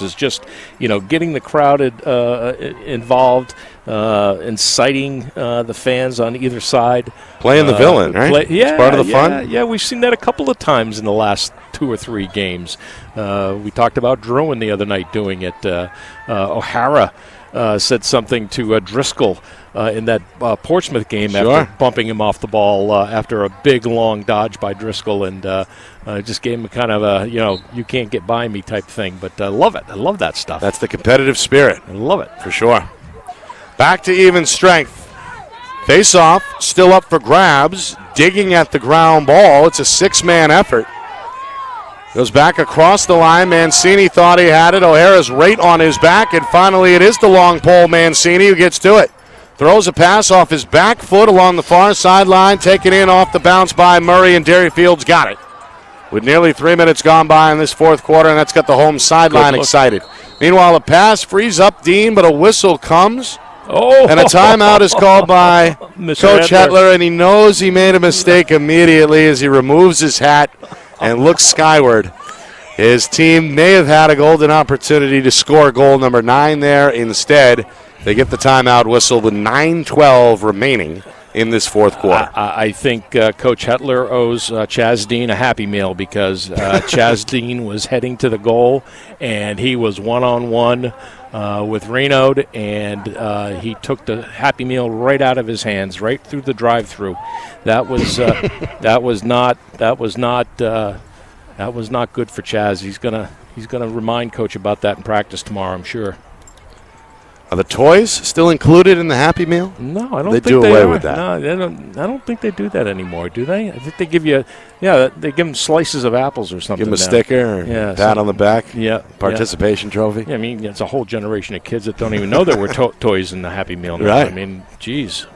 Is just, getting the crowd involved, inciting the fans on either side. Playing the villain, right? It's part of the fun. Yeah, we've seen that a couple of times in the last 2 or 3 games. We talked about Druin the other night doing it. O'Hara said something to Driscoll in that Portsmouth game after bumping him off the ball after a big, long dodge by Driscoll, and just gave him kind of a, you can't get by me type thing. But I love it. I love that stuff. That's the competitive spirit. I love it. For sure. Back to even strength. Face-off, still up for grabs, digging at the ground ball. It's a 6-man effort. Goes back across the line. Mancini thought he had it. O'Hara's right on his back, and finally it is the long pole Mancini who gets to it. Throws a pass off his back foot along the far sideline, taken in off the bounce by Murray, and Derryfield's got it. With nearly 3 minutes gone by in this fourth quarter, and that's got the home sideline excited. Meanwhile, a pass frees up Dean, but a whistle comes. And a timeout is called by Coach Hetler, and he knows he made a mistake immediately as he removes his hat and looks skyward. His team may have had a golden opportunity to score goal number 9 there. Instead, they get the timeout whistle with 9:12 remaining in this fourth quarter. I think Coach Hetler owes Chaz Dean a Happy Meal because Chaz Dean was heading to the goal, and he was one-on-one with Reynaud, and he took the Happy Meal right out of his hands, right through the drive-through. That was not good for Chaz. He's gonna remind Coach about that in practice tomorrow, I'm sure. Are the toys still included in the Happy Meal? No, I don't they think do they away are. with that. No, they don't. I don't think they do that anymore, do they? I think they give you, they give them slices of apples or something. Give them a now. sticker, or pat on the back, participation trophy. Yeah, I mean, it's a whole generation of kids that don't even know there were toys in the Happy Meal now. Right. I mean, geez,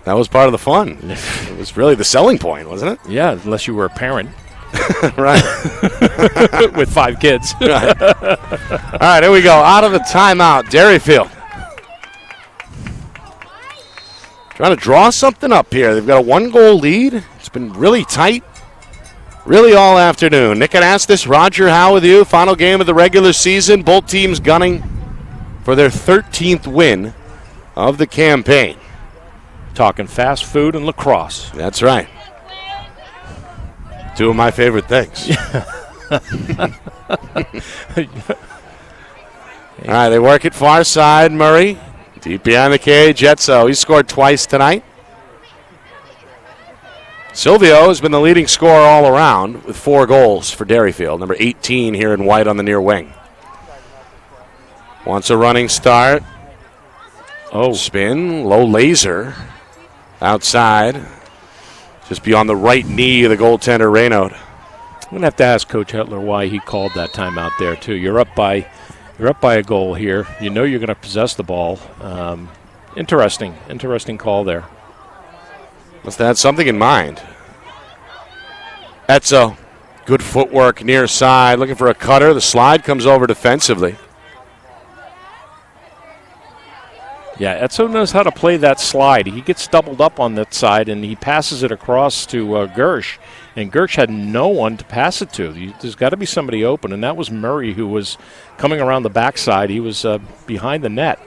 That was part of the fun. It was really the selling point, wasn't it? Yeah, unless you were a parent. Right. With 5 kids. Right. All right, here we go. Out of the timeout, Derryfield. Trying to draw something up here. They've got a 1-goal lead. It's been really tight, really all afternoon. Nick Anastas, Roger Howe with you. Final game of the regular season. Both teams gunning for their 13th win of the campaign. Talking fast food and lacrosse. That's right. 2 of my favorite things. All right, they work it far side. Murray. Deep behind the cage, Etzo. He's scored twice tonight. Silvio has been the leading scorer all around with 4 goals for Derryfield. Number 18 here in white on the near wing. Wants a running start. Spin, low laser. Outside. Just beyond the right knee of the goaltender, Reynaud. I'm going to have to ask Coach Hetler why he called that timeout there, too. You're up by a goal here. You know you're going to possess the ball. Interesting call there. Must have had something in mind. Etzo, good footwork near side, looking for a cutter. The slide comes over defensively. Yeah, Etzo knows how to play that slide. He gets doubled up on that side, and he passes it across to Gersh. And Gersh had no one to pass it to. There's got to be somebody open, and that was Murray who was coming around the backside. He was behind the net.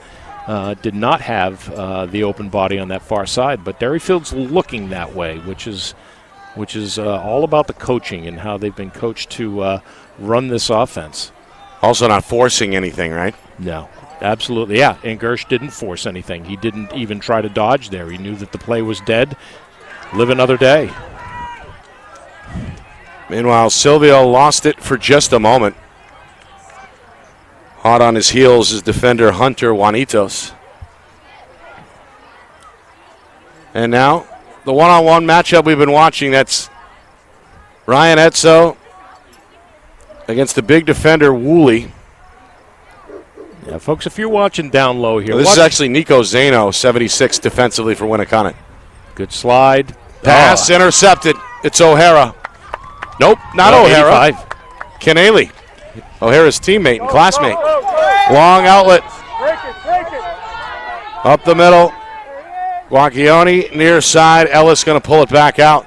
Did not have the open body on that far side, but Derryfield's looking that way, which is all about the coaching and how they've been coached to run this offense. Also not forcing anything, right? No. Absolutely, yeah. And Gersh didn't force anything. He didn't even try to dodge there. He knew that the play was dead. Live another day. Meanwhile, Silvio lost it for just a moment. Hot on his heels is defender Hunter Juanitos. And now, the one-on-one matchup we've been watching, that's Ryan Etzo against the big defender Woolley. Yeah, folks, if you're watching down low here. Well, this is actually Nico Zano, 76 defensively for Winnacunnet. Good slide. Pass intercepted. It's O'Hara. Nope, not O'Hara. 85. Kennelly, O'Hara's teammate and classmate. Long outlet. Up the middle. Guacchione near side. Ellis going to pull it back out.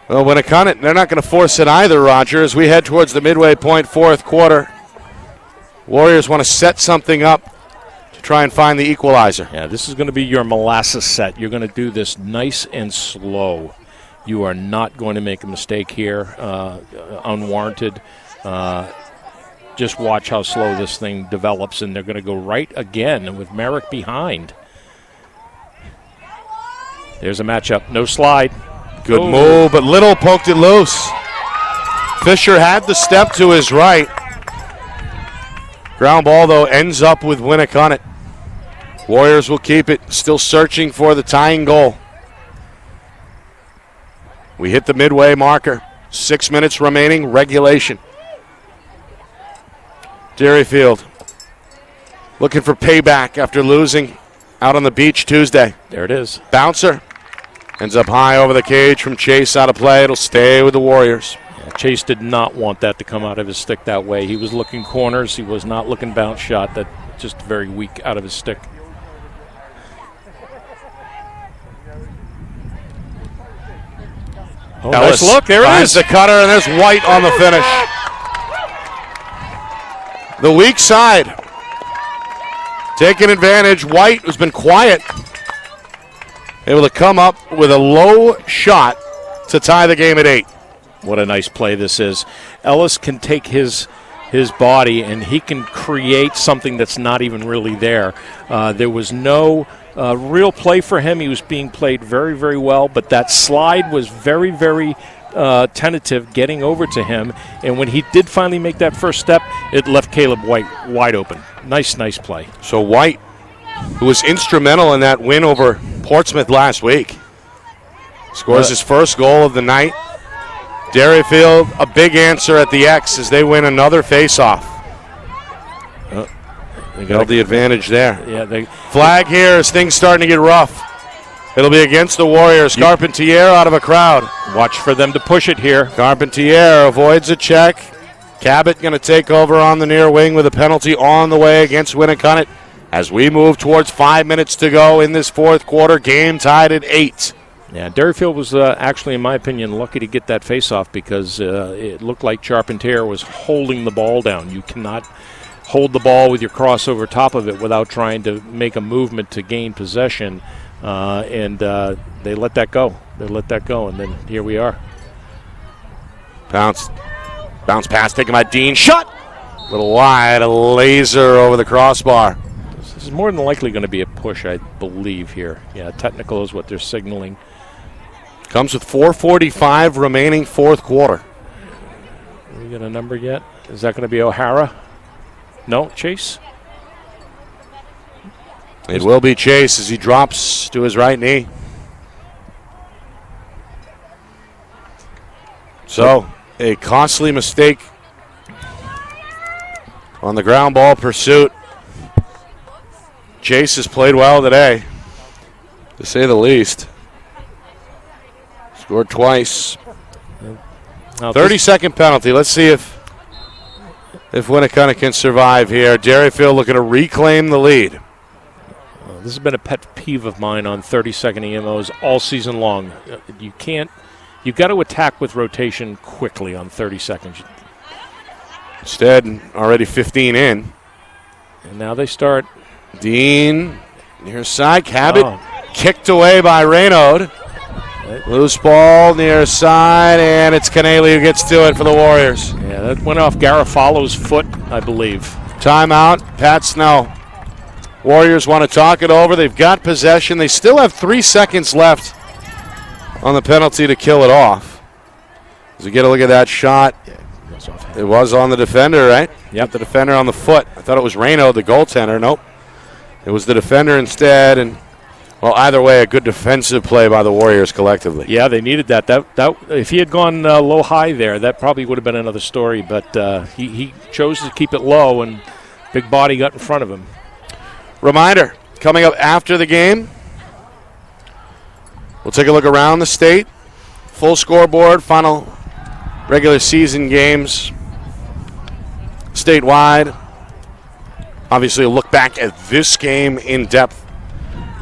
Well, Winnacunnet, they're not going to force it either, Roger, as we head towards the midway point, fourth quarter. Warriors want to set something up to try and find the equalizer. Yeah, this is going to be your molasses set. You're going to do this nice and slow. You are not going to make a mistake here, unwarranted. Just watch how slow this thing develops, and they're going to go right again with Merrick behind. There's a matchup. No slide. Good move, but Little poked it loose. Fisher had the step to his right. Ground ball, though, ends up with Winnacunnet. Warriors will keep it, still searching for the tying goal. We hit the midway marker. 6 minutes remaining, regulation. Derryfield looking for payback after losing out on the beach Tuesday. There it is. Bouncer ends up high over the cage from Chase, out of play. It'll stay with the Warriors. Yeah, Chase did not want that to come out of his stick that way. He was looking corners. He was not looking bounce shot. That just very weak out of his stick. Oh, Ellis nice look. There it finds is. the cutter, and there's White on the finish. The weak side taking advantage. White, who's been quiet, able to come up with a low shot to tie the game at 8. What a nice play this is. Ellis can take his body and he can create something that's not even really there. There was no real play for him. He was being played very, very well, but that slide was very, very tentative getting over to him. And when he did finally make that first step, it left Caleb White wide open. Nice, nice play. So White, who was instrumental in that win over Portsmouth last week, scores his first goal of the night. Derryfield, a big answer at the X as they win another face-off. They got the advantage there. Yeah, Flag here as things starting to get rough. It'll be against the Warriors. Carpentier out of a crowd. watch for them to push it here. Carpentier avoids a check. Cabot going to take over on the near wing with a penalty on the way against Winnacunnet as we move towards 5 minutes to go in this fourth quarter. Game tied at 8. Yeah, Derryfield was actually, in my opinion, lucky to get that face-off because it looked like Charpentier was holding the ball down. You cannot hold the ball with your cross over top of it without trying to make a movement to gain possession, and they let that go. They let that go, and then here we are. Bounce pass taken by Dean. Shot! A little wide, a laser over the crossbar. This is more than likely going to be a push, I believe, here. Yeah, technical is what they're signaling. Comes with 4:45 remaining fourth quarter. We got a number yet? Is that going to be O'Hara? No, Chase? It will be Chase as he drops to his right knee. So, a costly mistake on the ground ball pursuit. Chase has played well today, to say the least. Scored twice. 30-second penalty. Let's see if Winnacunnet can survive here. Derryfield looking to reclaim the lead. This has been a pet peeve of mine on 30-second EMOs all season long. You've got to attack with rotation quickly on 30 seconds. Instead, already 15 in. And now they start. Dean, near side. Cabot kicked away by Raynaud. Loose ball near side, and it's Canelli who gets to it for the Warriors. Yeah, that went off Garofalo's foot, I believe. Timeout, Pat Snow. Warriors want to talk it over. They've got possession. They still have 3 seconds left on the penalty to kill it off. As we get a look at that shot, it was on the defender, right? Yep. The defender on the foot. I thought it was Raynaud, the goaltender. Nope. It was the defender instead, and well, either way, a good defensive play by the Warriors collectively. Yeah, they needed that. That if he had gone low-high there, that probably would have been another story. But he chose to keep it low, and big body got in front of him. Reminder, coming up after the game, we'll take a look around the state. Full scoreboard, final regular season games statewide. Obviously, a look back at this game in depth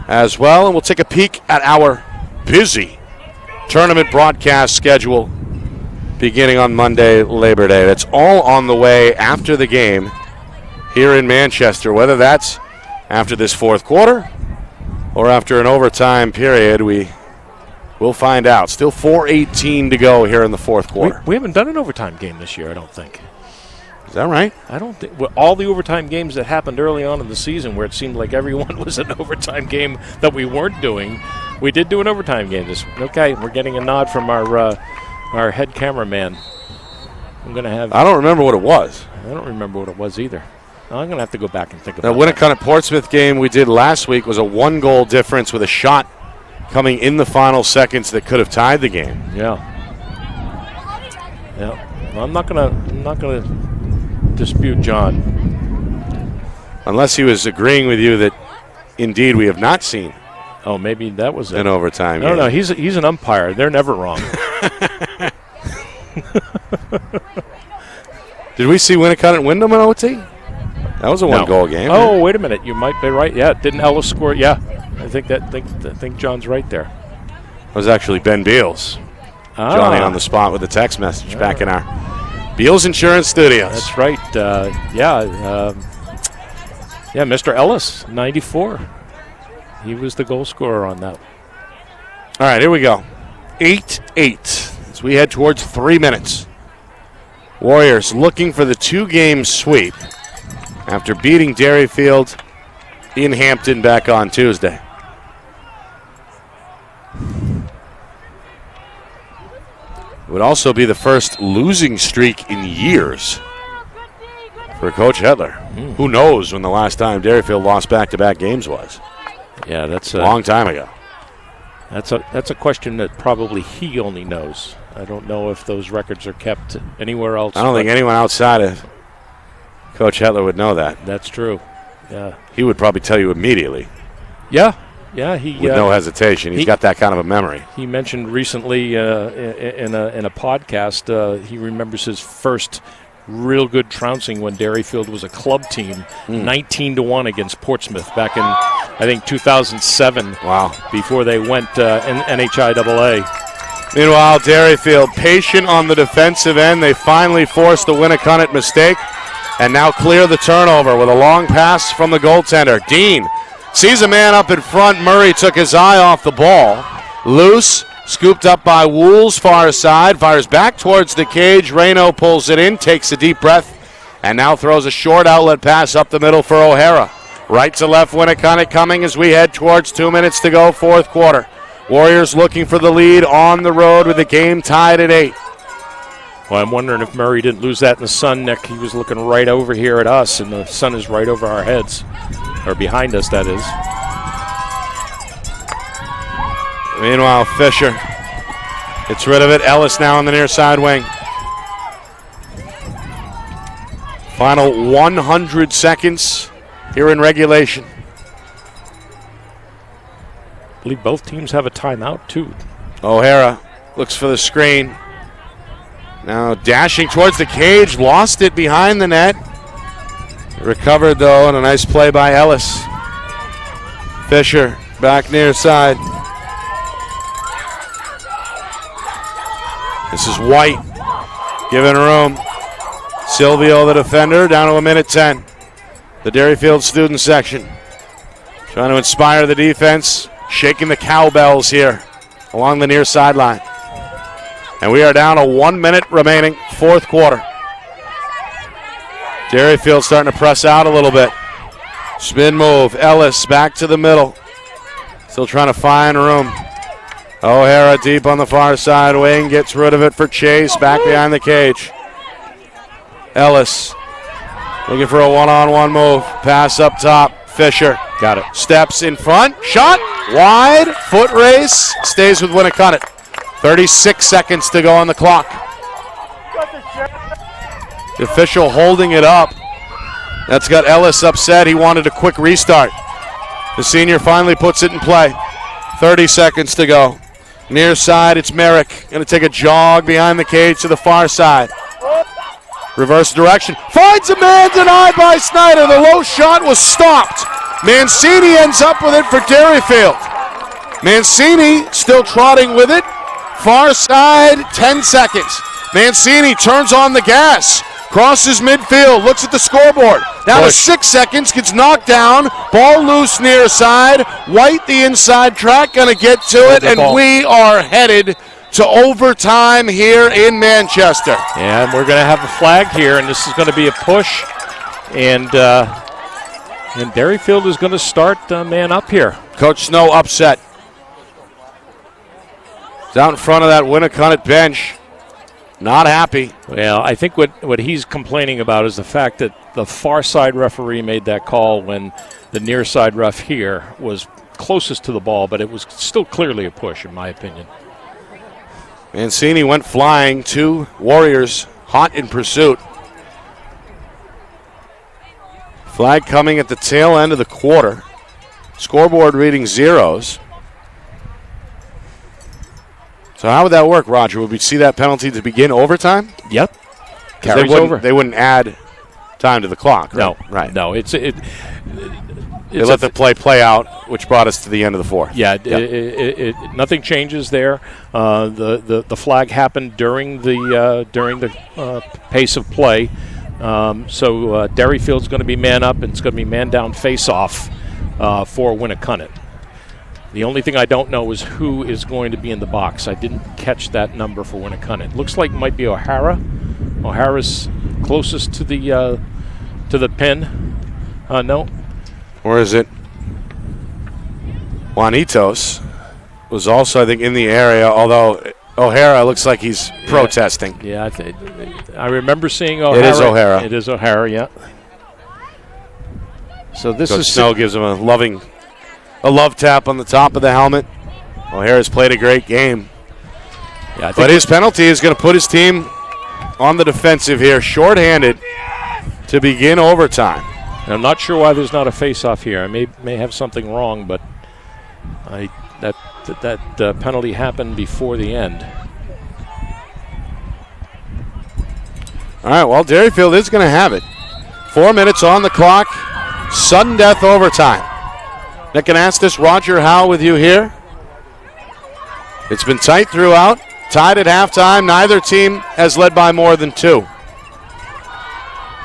as well, and we'll take a peek at our busy tournament broadcast schedule beginning on Monday, Labor Day. That's all on the way after the game here in Manchester. Whether that's after this fourth quarter or after an overtime period, we'll find out. Still 4:18 to go here in the fourth quarter. We haven't done an overtime game this year, I don't think. Is that right? I don't think. Well, all the overtime games that happened early on in the season where it seemed like everyone was an overtime game that we weren't doing, we did do an overtime game. Okay, we're getting a nod from our head cameraman. I'm going to have. I don't remember what it was. I don't remember what it was either. I'm going to have to go back and think The about that. Winnacunnet-Portsmouth game we did last week was a 1-goal difference with a shot coming in the final seconds that could have tied the game. Yeah. Well, I'm not gonna dispute John. Unless he was agreeing with you that indeed we have not seen Oh, maybe that was it. an overtime No, game. no, he's an umpire. They're never wrong. Did we see Winnacunnet Wyndham in OT? That was a No. 1-goal game. Oh, wait a minute. You might be right. Yeah, didn't Ellis score? Yeah, I think John's right there. It was actually Ben Beals. Johnny on the spot with a text message back in our Beals Insurance Studios. That's right. Yeah, Mr. Ellis, 94. He was the goal scorer on that. All right, here we go. 8-8 as we head towards 3 minutes. Warriors looking for the 2-game sweep after beating Derryfield in Hampton back on Tuesday. It would also be the first losing streak in years for Coach Hedler. Who knows when the last time Derryfield lost back-to-back games was? Yeah, that's A long time ago. That's a question that probably he only knows. I don't know if those records are kept anywhere else. I don't think anyone outside of Coach Hedler would know that. That's true. Yeah. He would probably tell you immediately Yeah. He with no hesitation. He's got that kind of a memory. He mentioned recently in a podcast he remembers his first real good trouncing when Derryfield was a club team, 19-1 against Portsmouth back in, I think, 2007. Wow. Before they went in NHIAA. Meanwhile, Derryfield patient on the defensive end. They finally forced the Winnacunnet mistake and now clear the turnover with a long pass from the goaltender. Dean sees a man up in front. Murray took his eye off the ball. Loose, scooped up by Wool's far side, fires back towards the cage. Reno pulls it in, takes a deep breath, and now throws a short outlet pass up the middle for O'Hara. Right to left, Winnacunnet coming as we head towards 2 minutes to go, fourth quarter. Warriors looking for the lead on the road with the game tied at 8. Well, I'm wondering if Murray didn't lose that in the sun, Nick. He was looking right over here at us, and the sun is right over our heads. Or behind us, that is. Meanwhile, Fisher gets rid of it. Ellis now on the near side wing. Final 100 seconds here in regulation. I believe both teams have a timeout, too. O'Hara looks for the screen. Now dashing towards the cage, lost it behind the net. Recovered, though, and a nice play by Ellis. Fisher back near side. This is White giving room. Silvio, the defender, down to 1:10. The Derryfield student section trying to inspire the defense, shaking the cowbells here along the near sideline. And we are down to 1 minute remaining, fourth quarter. Derryfield starting to press out a little bit. Spin move. Ellis back to the middle. Still trying to find room. O'Hara deep on the far side wing. Gets rid of it for Chase. Back behind the cage. Ellis looking for a one-on-one move. Pass up top. Fisher. Got it. Steps in front. Shot. Wide. Foot race. Stays with Winnacunnet. 36 seconds to go on the clock. The official holding it up. That's got Ellis upset. He wanted a quick restart. The senior finally puts it in play. 30 seconds to go. Near side, it's Merrick. Going to take a jog behind the cage to the far side. Reverse direction. Finds a man, denied by Snyder. The low shot was stopped. Mancini ends up with it for Derryfield. Mancini still trotting with it. Far side, 10 seconds. Mancini turns on the gas. Crosses midfield, looks at the scoreboard. Down to 6 seconds, gets knocked down. Ball loose near side. White, the inside track, going to get to it, and we are headed to overtime here in Manchester. And we're going to have a flag here, and this is going to be a push. And Derryfield is going to start man up here. Coach Snow upset. He's out in front of that Winnacunnet bench. Not happy. Well, I think what he's complaining about is the fact that the far side referee made that call when the near side ref here was closest to the ball, but it was still clearly a push, in my opinion. Mancini went flying. 2 Warriors hot in pursuit. Flag coming at the tail end of the quarter. Scoreboard reading 0s. So how would that work, Roger? Would we see that penalty to begin overtime? Yep. Carries over. They wouldn't add time to the clock, right? No. Right. No, They let the play out, which brought us to the end of the fourth. Yeah, nothing changes there. The flag happened during the pace of play. So Derryfield's going to be man up, and it's going to be man down face off for Winnacunnet. The only thing I don't know is who is going to be in the box. I didn't catch that number for Winnacunnet. Looks like it might be O'Hara. O'Hara's closest to the pin. No. Or is it Juanitos was also, I think, in the area, although O'Hara looks like he's protesting. Yeah, I remember seeing O'Hara. It is O'Hara. It is O'Hara, yeah. So this Coach is Snow gives him a love tap on the top of the helmet. O'Hara's played a great game. Yeah, but his penalty is going to put his team on the defensive here, shorthanded to begin overtime. And I'm not sure why there's not a face-off here. I may have something wrong, but that penalty happened before the end. All right, well, Derryfield is going to have it. 4 minutes on the clock. Sudden death overtime. Nick Anastas, Roger Howe with you here. It's been tight throughout. Tied at halftime. Neither team has led by more than 2.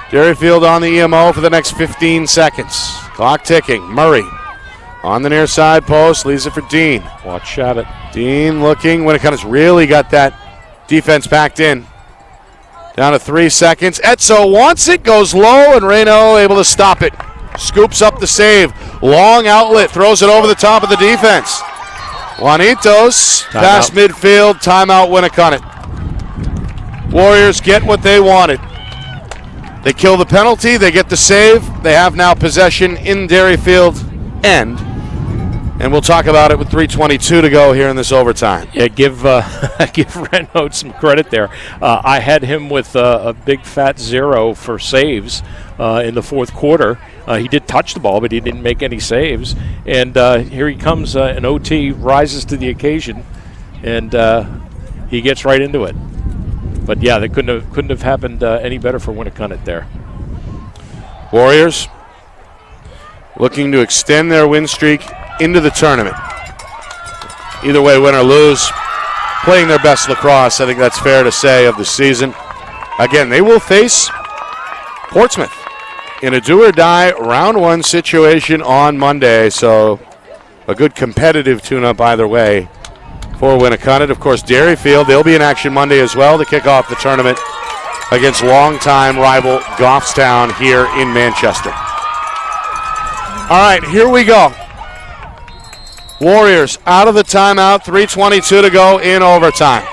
Derryfield on the EMO for the next 15 seconds. Clock ticking. Murray on the near side post. Leaves it for Dean. Watch out it. Dean looking. Winnacunnet's really got that defense packed in. Down to 3 seconds. Etzo wants it. Goes low, and Reno able to stop it. Scoops up the save. Long outlet. Throws it over the top of the defense. Juanitos past midfield. Timeout Winnacunnet. Warriors get what they wanted. They kill the penalty. They get the save. They have now possession in Derryfield end. And we'll talk about it with 3:22 to go here in this overtime. Yeah, give Renaud some credit there. I had him with a big fat 0 for saves in the fourth quarter. He did touch the ball, but he didn't make any saves. And here he comes, an OT rises to the occasion, and he gets right into it. But yeah, that couldn't have happened any better for Winnacunnet there. Warriors looking to extend their win streak into the tournament. Either way, win or lose, playing their best lacrosse, I think that's fair to say, of the season. Again, they will face Portsmouth in a do-or-die round 1 situation on Monday, so a good competitive tune-up either way for Winnacunnet. Of course, Derryfield, they'll be in action Monday as well to kick off the tournament against longtime rival Goffstown here in Manchester. All right, here we go. Warriors out of the timeout, 3:22 to go in overtime.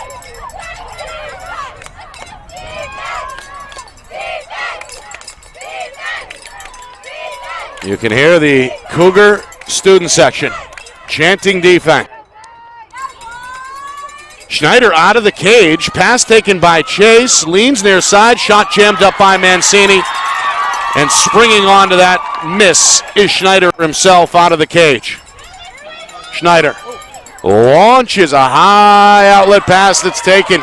You can hear the Cougar student section chanting defense. Schneider out of the cage. Pass taken by Chase. Leans near side. Shot jammed up by Mancini. And springing onto that miss is Schneider himself out of the cage. Schneider launches a high outlet pass that's taken.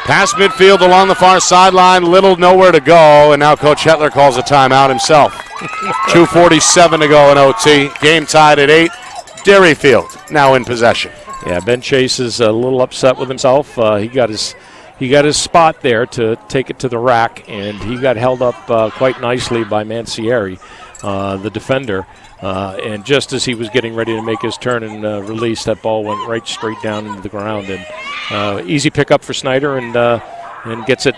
Past midfield along the far sideline. Little nowhere to go. And now Coach Hetler calls a timeout himself. 2:47 to go in OT. Game tied at 8. Derryfield now in possession. Yeah, Ben Chase is a little upset with himself. He got his spot there to take it to the rack, and he got held up quite nicely by Mancieri, the defender. And just as he was getting ready to make his turn and release, that ball went right straight down into the ground. And easy pickup for Snyder, and gets it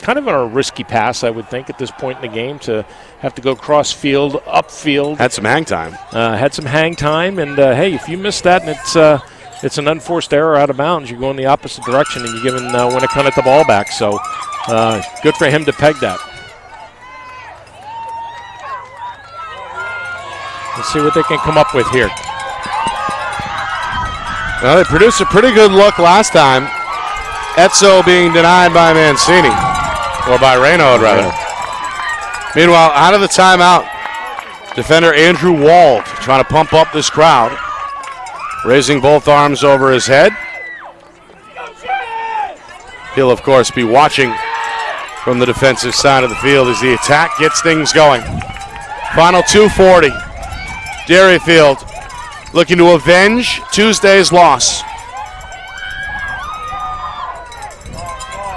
kind of on a risky pass, I would think, at this point in the game, to have to go cross field, upfield. Had some hang time. And hey, if you miss that and it's an unforced error out of bounds, you go in the opposite direction and you're giving Winnacunnet the ball back. So good for him to peg that. Let's see what they can come up with here. Well, they produced a pretty good look last time. Etzo being denied by Mancini, or by Reynaud, rather. Meanwhile, out of the timeout, defender Andrew Wald trying to pump up this crowd, raising both arms over his head. He'll, of course, be watching from the defensive side of the field as the attack gets things going. Final 2:40. Derryfield looking to avenge Tuesday's loss.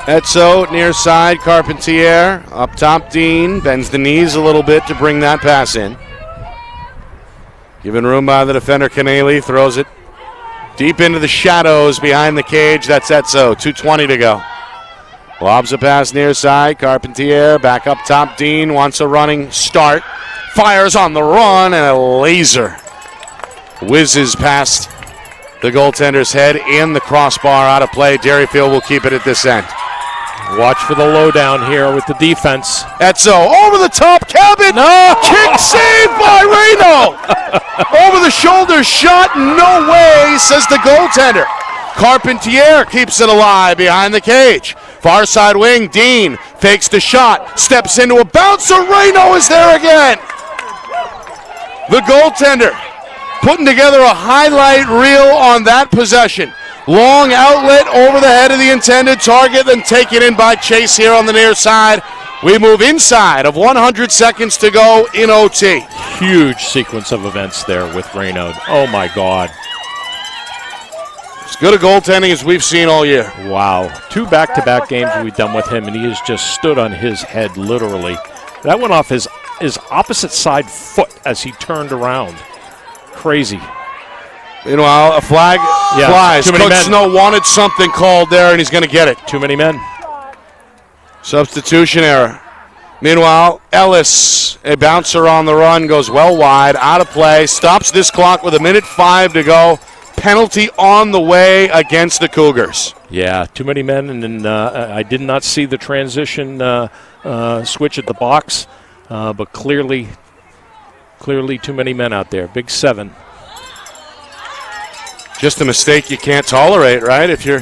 Etzo near side, Carpentier up top. Dean bends the knees a little bit to bring that pass in. Given room by the defender, Canale throws it deep into the shadows behind the cage. That's Etzo. 2:20 to go. Lobs a pass near side. Carpentier back up top. Dean wants a running start. Fires on the run and a laser whizzes past the goaltender's head and the crossbar out of play. Derryfield will keep it at this end. Watch for the lowdown here with the defense. Etzo over the top. Cabot. No! Kick saved by Reynaud. Over the shoulder shot. No way, says the goaltender. Carpentier keeps it alive behind the cage. Far side wing. Dean fakes the shot. Steps into a bouncer. Reynaud is there again. The goaltender putting together a highlight reel on that possession. Long outlet over the head of the intended target, then taken in by Chase here on the near side. We move inside of 100 seconds to go in OT. Huge sequence of events there with Reynaud. Oh, my God. As good a goaltending as we've seen all year. Wow. 2 back-to-back games we've done with him, and he has just stood on his head, literally. That went off his opposite side foot as he turned around. Crazy. Meanwhile, a flag flies. Cook Snow wanted something called there, and he's going to get it. Too many men. Substitution error. Meanwhile, Ellis, a bouncer on the run, goes well wide, out of play, stops this clock with 1:05 to go. Penalty on the way against the Cougars. Yeah, too many men, and then I did not see the transition switch at the box, but clearly too many men out there. Big 7. Just a mistake you can't tolerate, right? If you're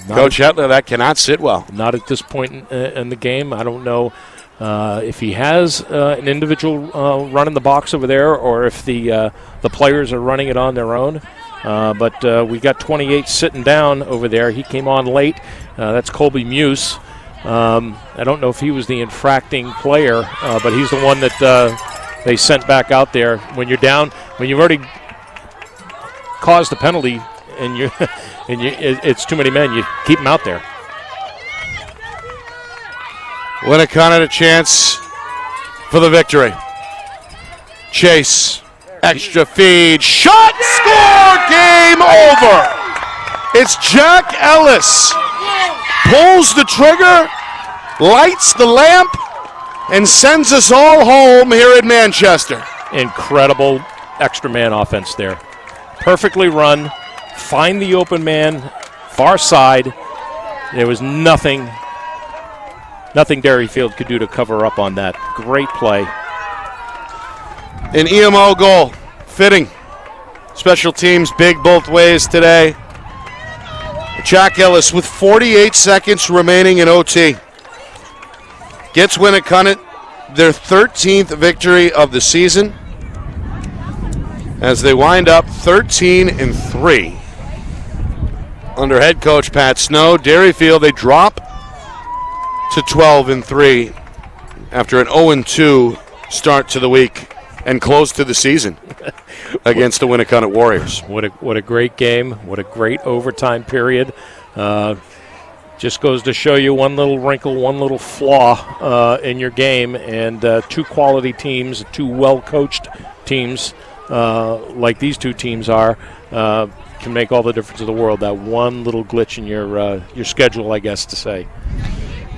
Coach Hetler, that cannot sit well. Not at this point in the game. I don't know if he has an individual running the box over there, or if the players are running it on their own. But we got 28 sitting down over there. He came on late. That's Colby Muse. I don't know if he was the infracting player, but he's the one that they sent back out there. When you're down, when you've already caused the penalty and it's too many men, you keep them out there. Winnacunnet a chance for the victory. Chase, extra feed, shot, score, game over. It's Jack Ellis. Pulls the trigger, lights the lamp, and sends us all home here at Manchester. Incredible extra man offense there. Perfectly run, find the open man, far side. There was nothing Derryfield could do to cover up on that. Great play. An EMO goal, fitting. Special teams big both ways today. Jack Ellis with 48 seconds remaining in OT gets Winnacunnet their 13th victory of the season as they wind up 13-3 under head coach Pat Snow. Derryfield, they drop to 12-3 after an 0-2 start to the week and close to the season against the Winnacunnet Warriors. What a great game. What a great overtime period. Just goes to show you one little wrinkle, one little flaw in your game, and 2 quality teams, 2 well-coached teams like these 2 teams are, can make all the difference in the world. That one little glitch in your schedule, I guess to say.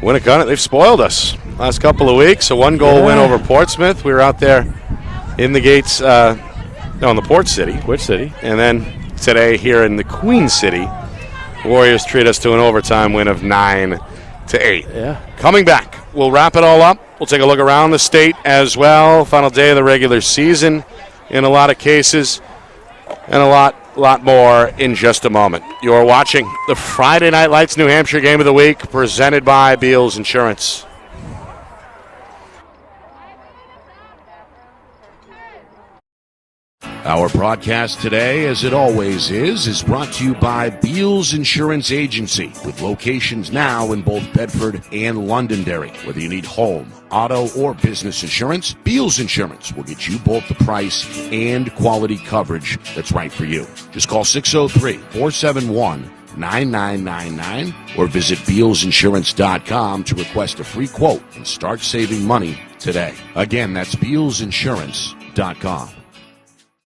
Winnacunnet, they've spoiled us last couple of weeks. A 1-goal win over Portsmouth. We were out there in the gates on the Port City. And then today here in the Queen City, Warriors treat us to an overtime win of 9-8. Yeah. Coming back, we'll wrap it all up. We'll take a look around the state as well. Final day of the regular season. in a lot of cases, and a lot more in just a moment. You're watching the Friday Night Lights New Hampshire Game of the Week, presented by Beals Insurance. Our broadcast today, as it always is brought to you by Beals Insurance Agency, with locations now in both Bedford and Londonderry. Whether you need home, auto, or business insurance, Beals Insurance will get you both the price and quality coverage that's right for you. Just call 603-471-9999 or visit BealsInsurance.com to request a free quote and start saving money today. Again, that's BealsInsurance.com.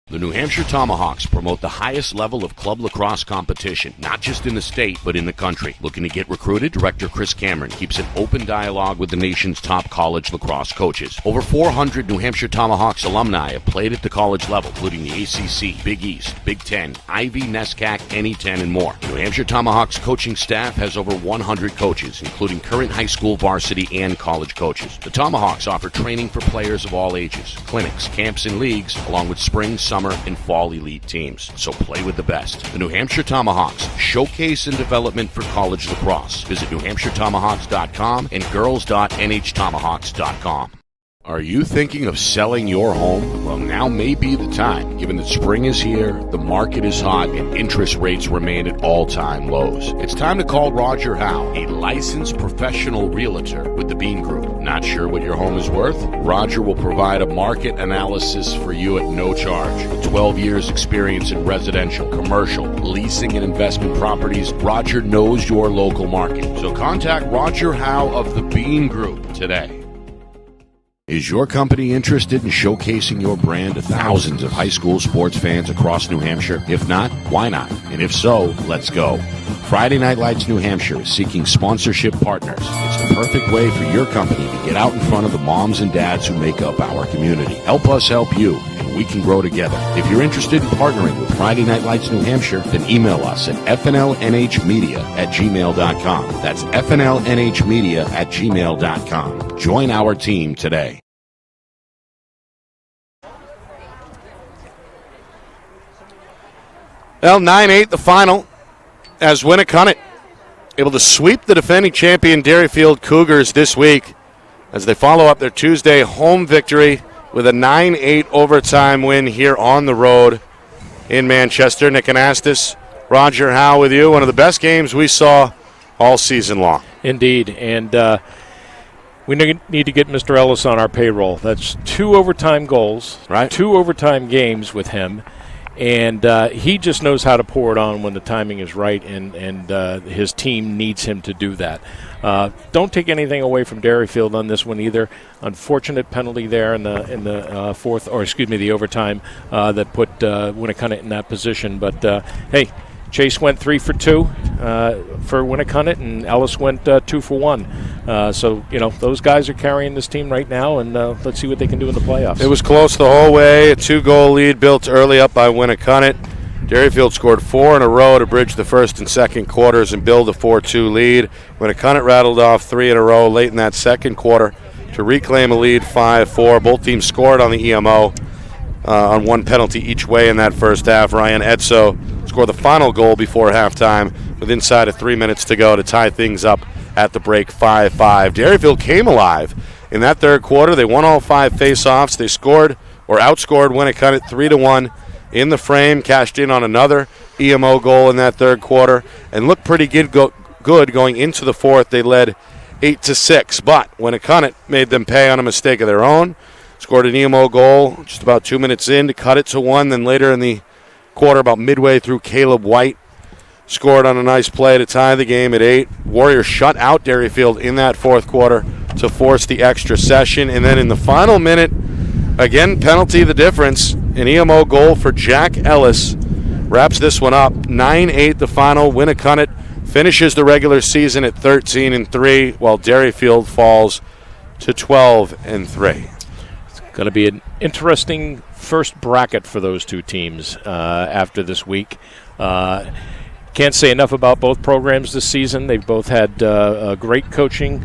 The New Hampshire Tomahawks promote the highest level of club lacrosse competition, not just in the state, but in the country. Looking to get recruited? Director Chris Cameron keeps an open dialogue with the nation's top college lacrosse coaches. Over 400 New Hampshire Tomahawks alumni have played at the college level, including the ACC, Big East, Big Ten, Ivy, NESCAC, NE10, and more. The New Hampshire Tomahawks coaching staff has over 100 coaches, including current high school varsity and college coaches. The Tomahawks offer training for players of all ages, clinics, camps, and leagues, along with spring, summer, and fall elite teams. So play with the best. The New Hampshire Tomahawks, showcase and development for college lacrosse. Visit NewHampshireTomahawks.com and girls.nhtomahawks.com. Are you thinking of selling your home? Well, now may be the time, given that spring is here, the market is hot, and interest rates remain at all-time lows. It's time to call Roger Howe, a licensed professional realtor with the Bean Group. Not sure what your home is worth? Roger will provide a market analysis for you at no charge. With 12 years experience in residential, commercial, leasing, and investment properties, Roger knows your local market. So contact Roger Howe of the Bean Group today. Is your company interested in showcasing your brand to thousands of high school sports fans across New Hampshire? If not, why not? And if so, let's go. Friday Night Lights New Hampshire is seeking sponsorship partners. It's the perfect way for your company to get out in front of the moms and dads who make up our community. Help us help you, and we can grow together. If you're interested in partnering with Friday Night Lights New Hampshire, then email us at fnlnhmedia@gmail.com. That's fnlnhmedia@gmail.com. Join our team today. Well, 9-8 the final, as Winnacunnet able to sweep the defending champion Derryfield Cougars this week as they follow up their Tuesday home victory with a 9-8 overtime win here on the road in Manchester. Nick Anastas, Roger Howe with you. One of the best games we saw all season long. Indeed, and we need to get Mr. Ellis on our payroll. That's 2 overtime goals, right? 2 overtime games with him. And he just knows how to pour it on when the timing is right, and his team needs him to do that. Don't take anything away from Derryfield on this one either. Unfortunate penalty there in the fourth, or excuse me, the overtime that put Winnacunnet in that position. But hey, Chase went 3 for 2 for Winnacunnet, and Ellis went 2 for 1. So, you know, those guys are carrying this team right now, and let's see what they can do in the playoffs. It was close the whole way. A 2-goal lead built early up by Winnacunnet. Derryfield scored 4 in a row to bridge the first and second quarters and build a 4-2 lead. Winnacunnet rattled off 3 in a row late in that second quarter to reclaim a lead 5-4. Both teams scored on the EMO on 1 penalty each way in that first half. Ryan Edso scored the final goal before halftime with inside of 3 minutes to go to tie things up at the break 5-5. Derryfield came alive in that third quarter. They won all 5 face-offs. They scored or outscored Winnacunnet 3-1 in the frame, cashed in on another EMO goal in that third quarter, and looked pretty good going into the fourth. They led 8-6, but Winnacunnet made them pay on a mistake of their own. Scored an EMO goal just about 2 minutes in to cut it to 1. Then later in the quarter, about midway through, Caleb White scored on a nice play to tie the game at 8. Warriors shut out Derryfield in that fourth quarter to force the extra session. And then in the final minute, again, penalty the difference. An EMO goal for Jack Ellis wraps this one up. 9-8 the final. Winnacunnet finishes the regular season at 13-3, while Derryfield falls to 12-3. It's going to be an interesting first bracket for those two teams after this week. Can't say enough about both programs this season. They've both had great coaching,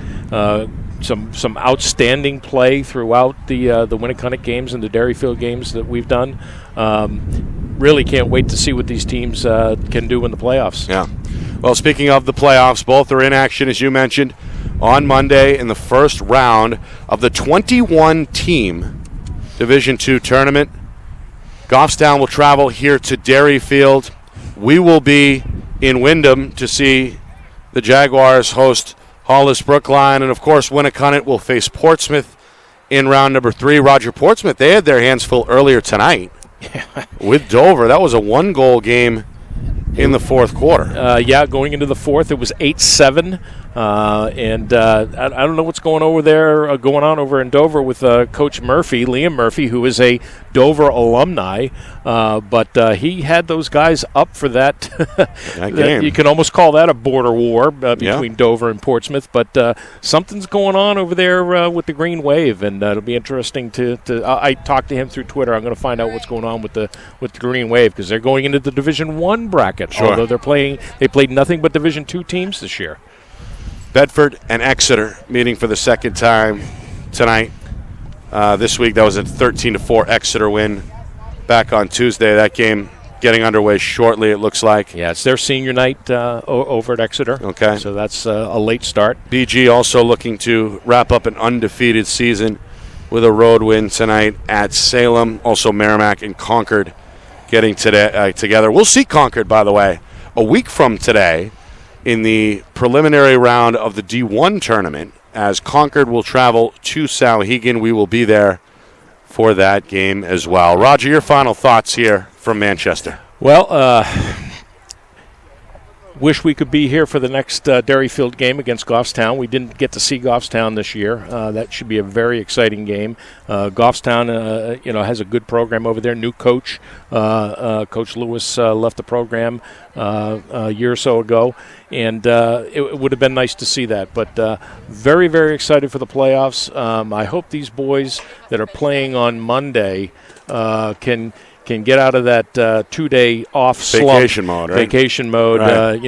some outstanding play throughout the Winnacunnet games and the Derryfield games that we've done. Really can't wait to see what these teams can do in the playoffs. Yeah. Well, speaking of the playoffs, both are in action, as you mentioned, on Monday in the first round of the 21-team Division II tournament. Goffstown will travel here to Derryfield. We will be in Wyndham to see the Jaguars host Hollis Brookline, and of course Winnacunnet will face Portsmouth in round number 3. Roger, Portsmouth, they had their hands full earlier tonight with Dover. That was a 1-goal game in the fourth quarter. Going into the fourth, it was 8-7. And I don't know what's going on over in Dover with Coach Murphy, Liam Murphy, who is a Dover alumni, but he had those guys up for that game. You can almost call that a border war between Dover and Portsmouth, but something's going on over there with the Green Wave, and it'll be interesting to I talked to him through Twitter. I'm going to find out what's going on with the Green Wave, because they're going into the Division I bracket, although they played nothing but Division II teams this year. Bedford and Exeter meeting for the second time tonight. This week, that was a 13-4 Exeter win back on Tuesday. That game getting underway shortly, it looks like. Yeah, it's their senior night over at Exeter. Okay. So that's a late start. BG also looking to wrap up an undefeated season with a road win tonight at Salem. Also Merrimack and Concord getting together. We'll see Concord, by the way, a week from today in the preliminary round of the D1 tournament, as Concord will travel to Souhegan. We will be there for that game as well. Roger, your final thoughts here from Manchester. Well, wish we could be here for the next Derryfield game against Goffstown. We didn't get to see Goffstown this year. That should be a very exciting game. Goffstown, has a good program over there. New coach, Coach Lewis, left the program a year or so ago, and it would have been nice to see that. But very, very excited for the playoffs. I hope these boys that are playing on Monday can get out of that 2-day off vacation mode, right? Vacation mode, right.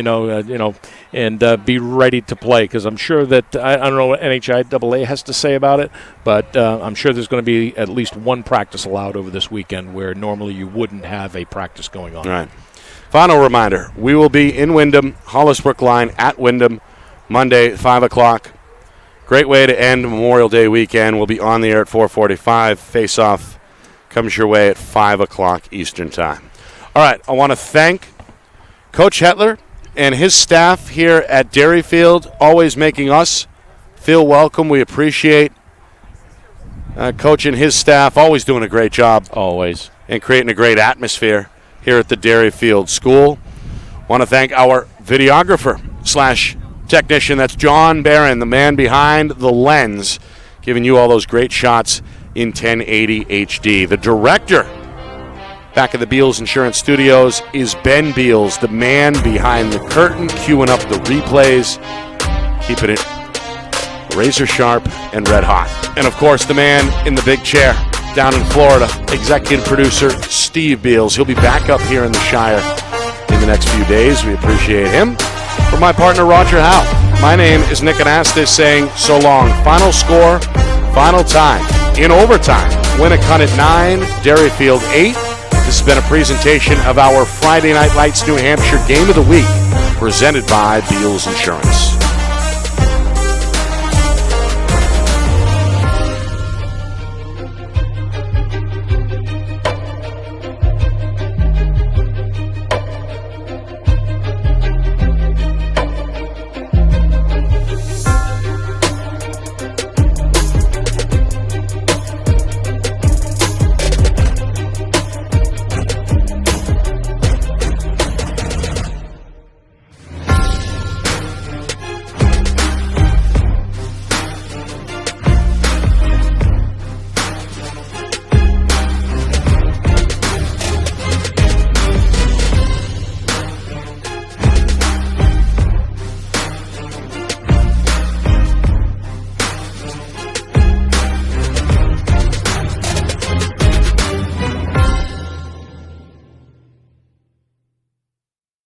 And be ready to play. Because I'm sure that I don't know what NHIAA has to say about it, but I'm sure there's going to be at least one practice allowed over this weekend, where normally you wouldn't have a practice going on. Right. Final reminder: we will be in Wyndham, Hollis Brookline at Wyndham, Monday at 5:00. Great way to end Memorial Day weekend. We'll be on the air at 4:45. Face-off comes your way at 5:00 Eastern Time. All right, I want to thank Coach Hetler and his staff here at Derryfield, always making us feel welcome. We appreciate Coach and his staff, always doing a great job. Always. And creating a great atmosphere here at the Derryfield School. Want to thank our videographer / technician, that's John Barron, the man behind the lens, giving you all those great shots in 1080 HD. The director back at the Beals Insurance Studios is Ben Beals, the man behind the curtain, queuing up the replays, keeping it razor sharp and red hot. And of course, the man in the big chair down in Florida, executive producer Steve Beals. He'll be back up here in the Shire in the next few days. We appreciate him. For my partner Roger Howe, my name is Nick Anastas, saying so long. Final score, final time. In overtime, Winnacunnet 9, Derryfield 8. This has been a presentation of our Friday Night Lights New Hampshire Game of the Week, presented by Beals Insurance.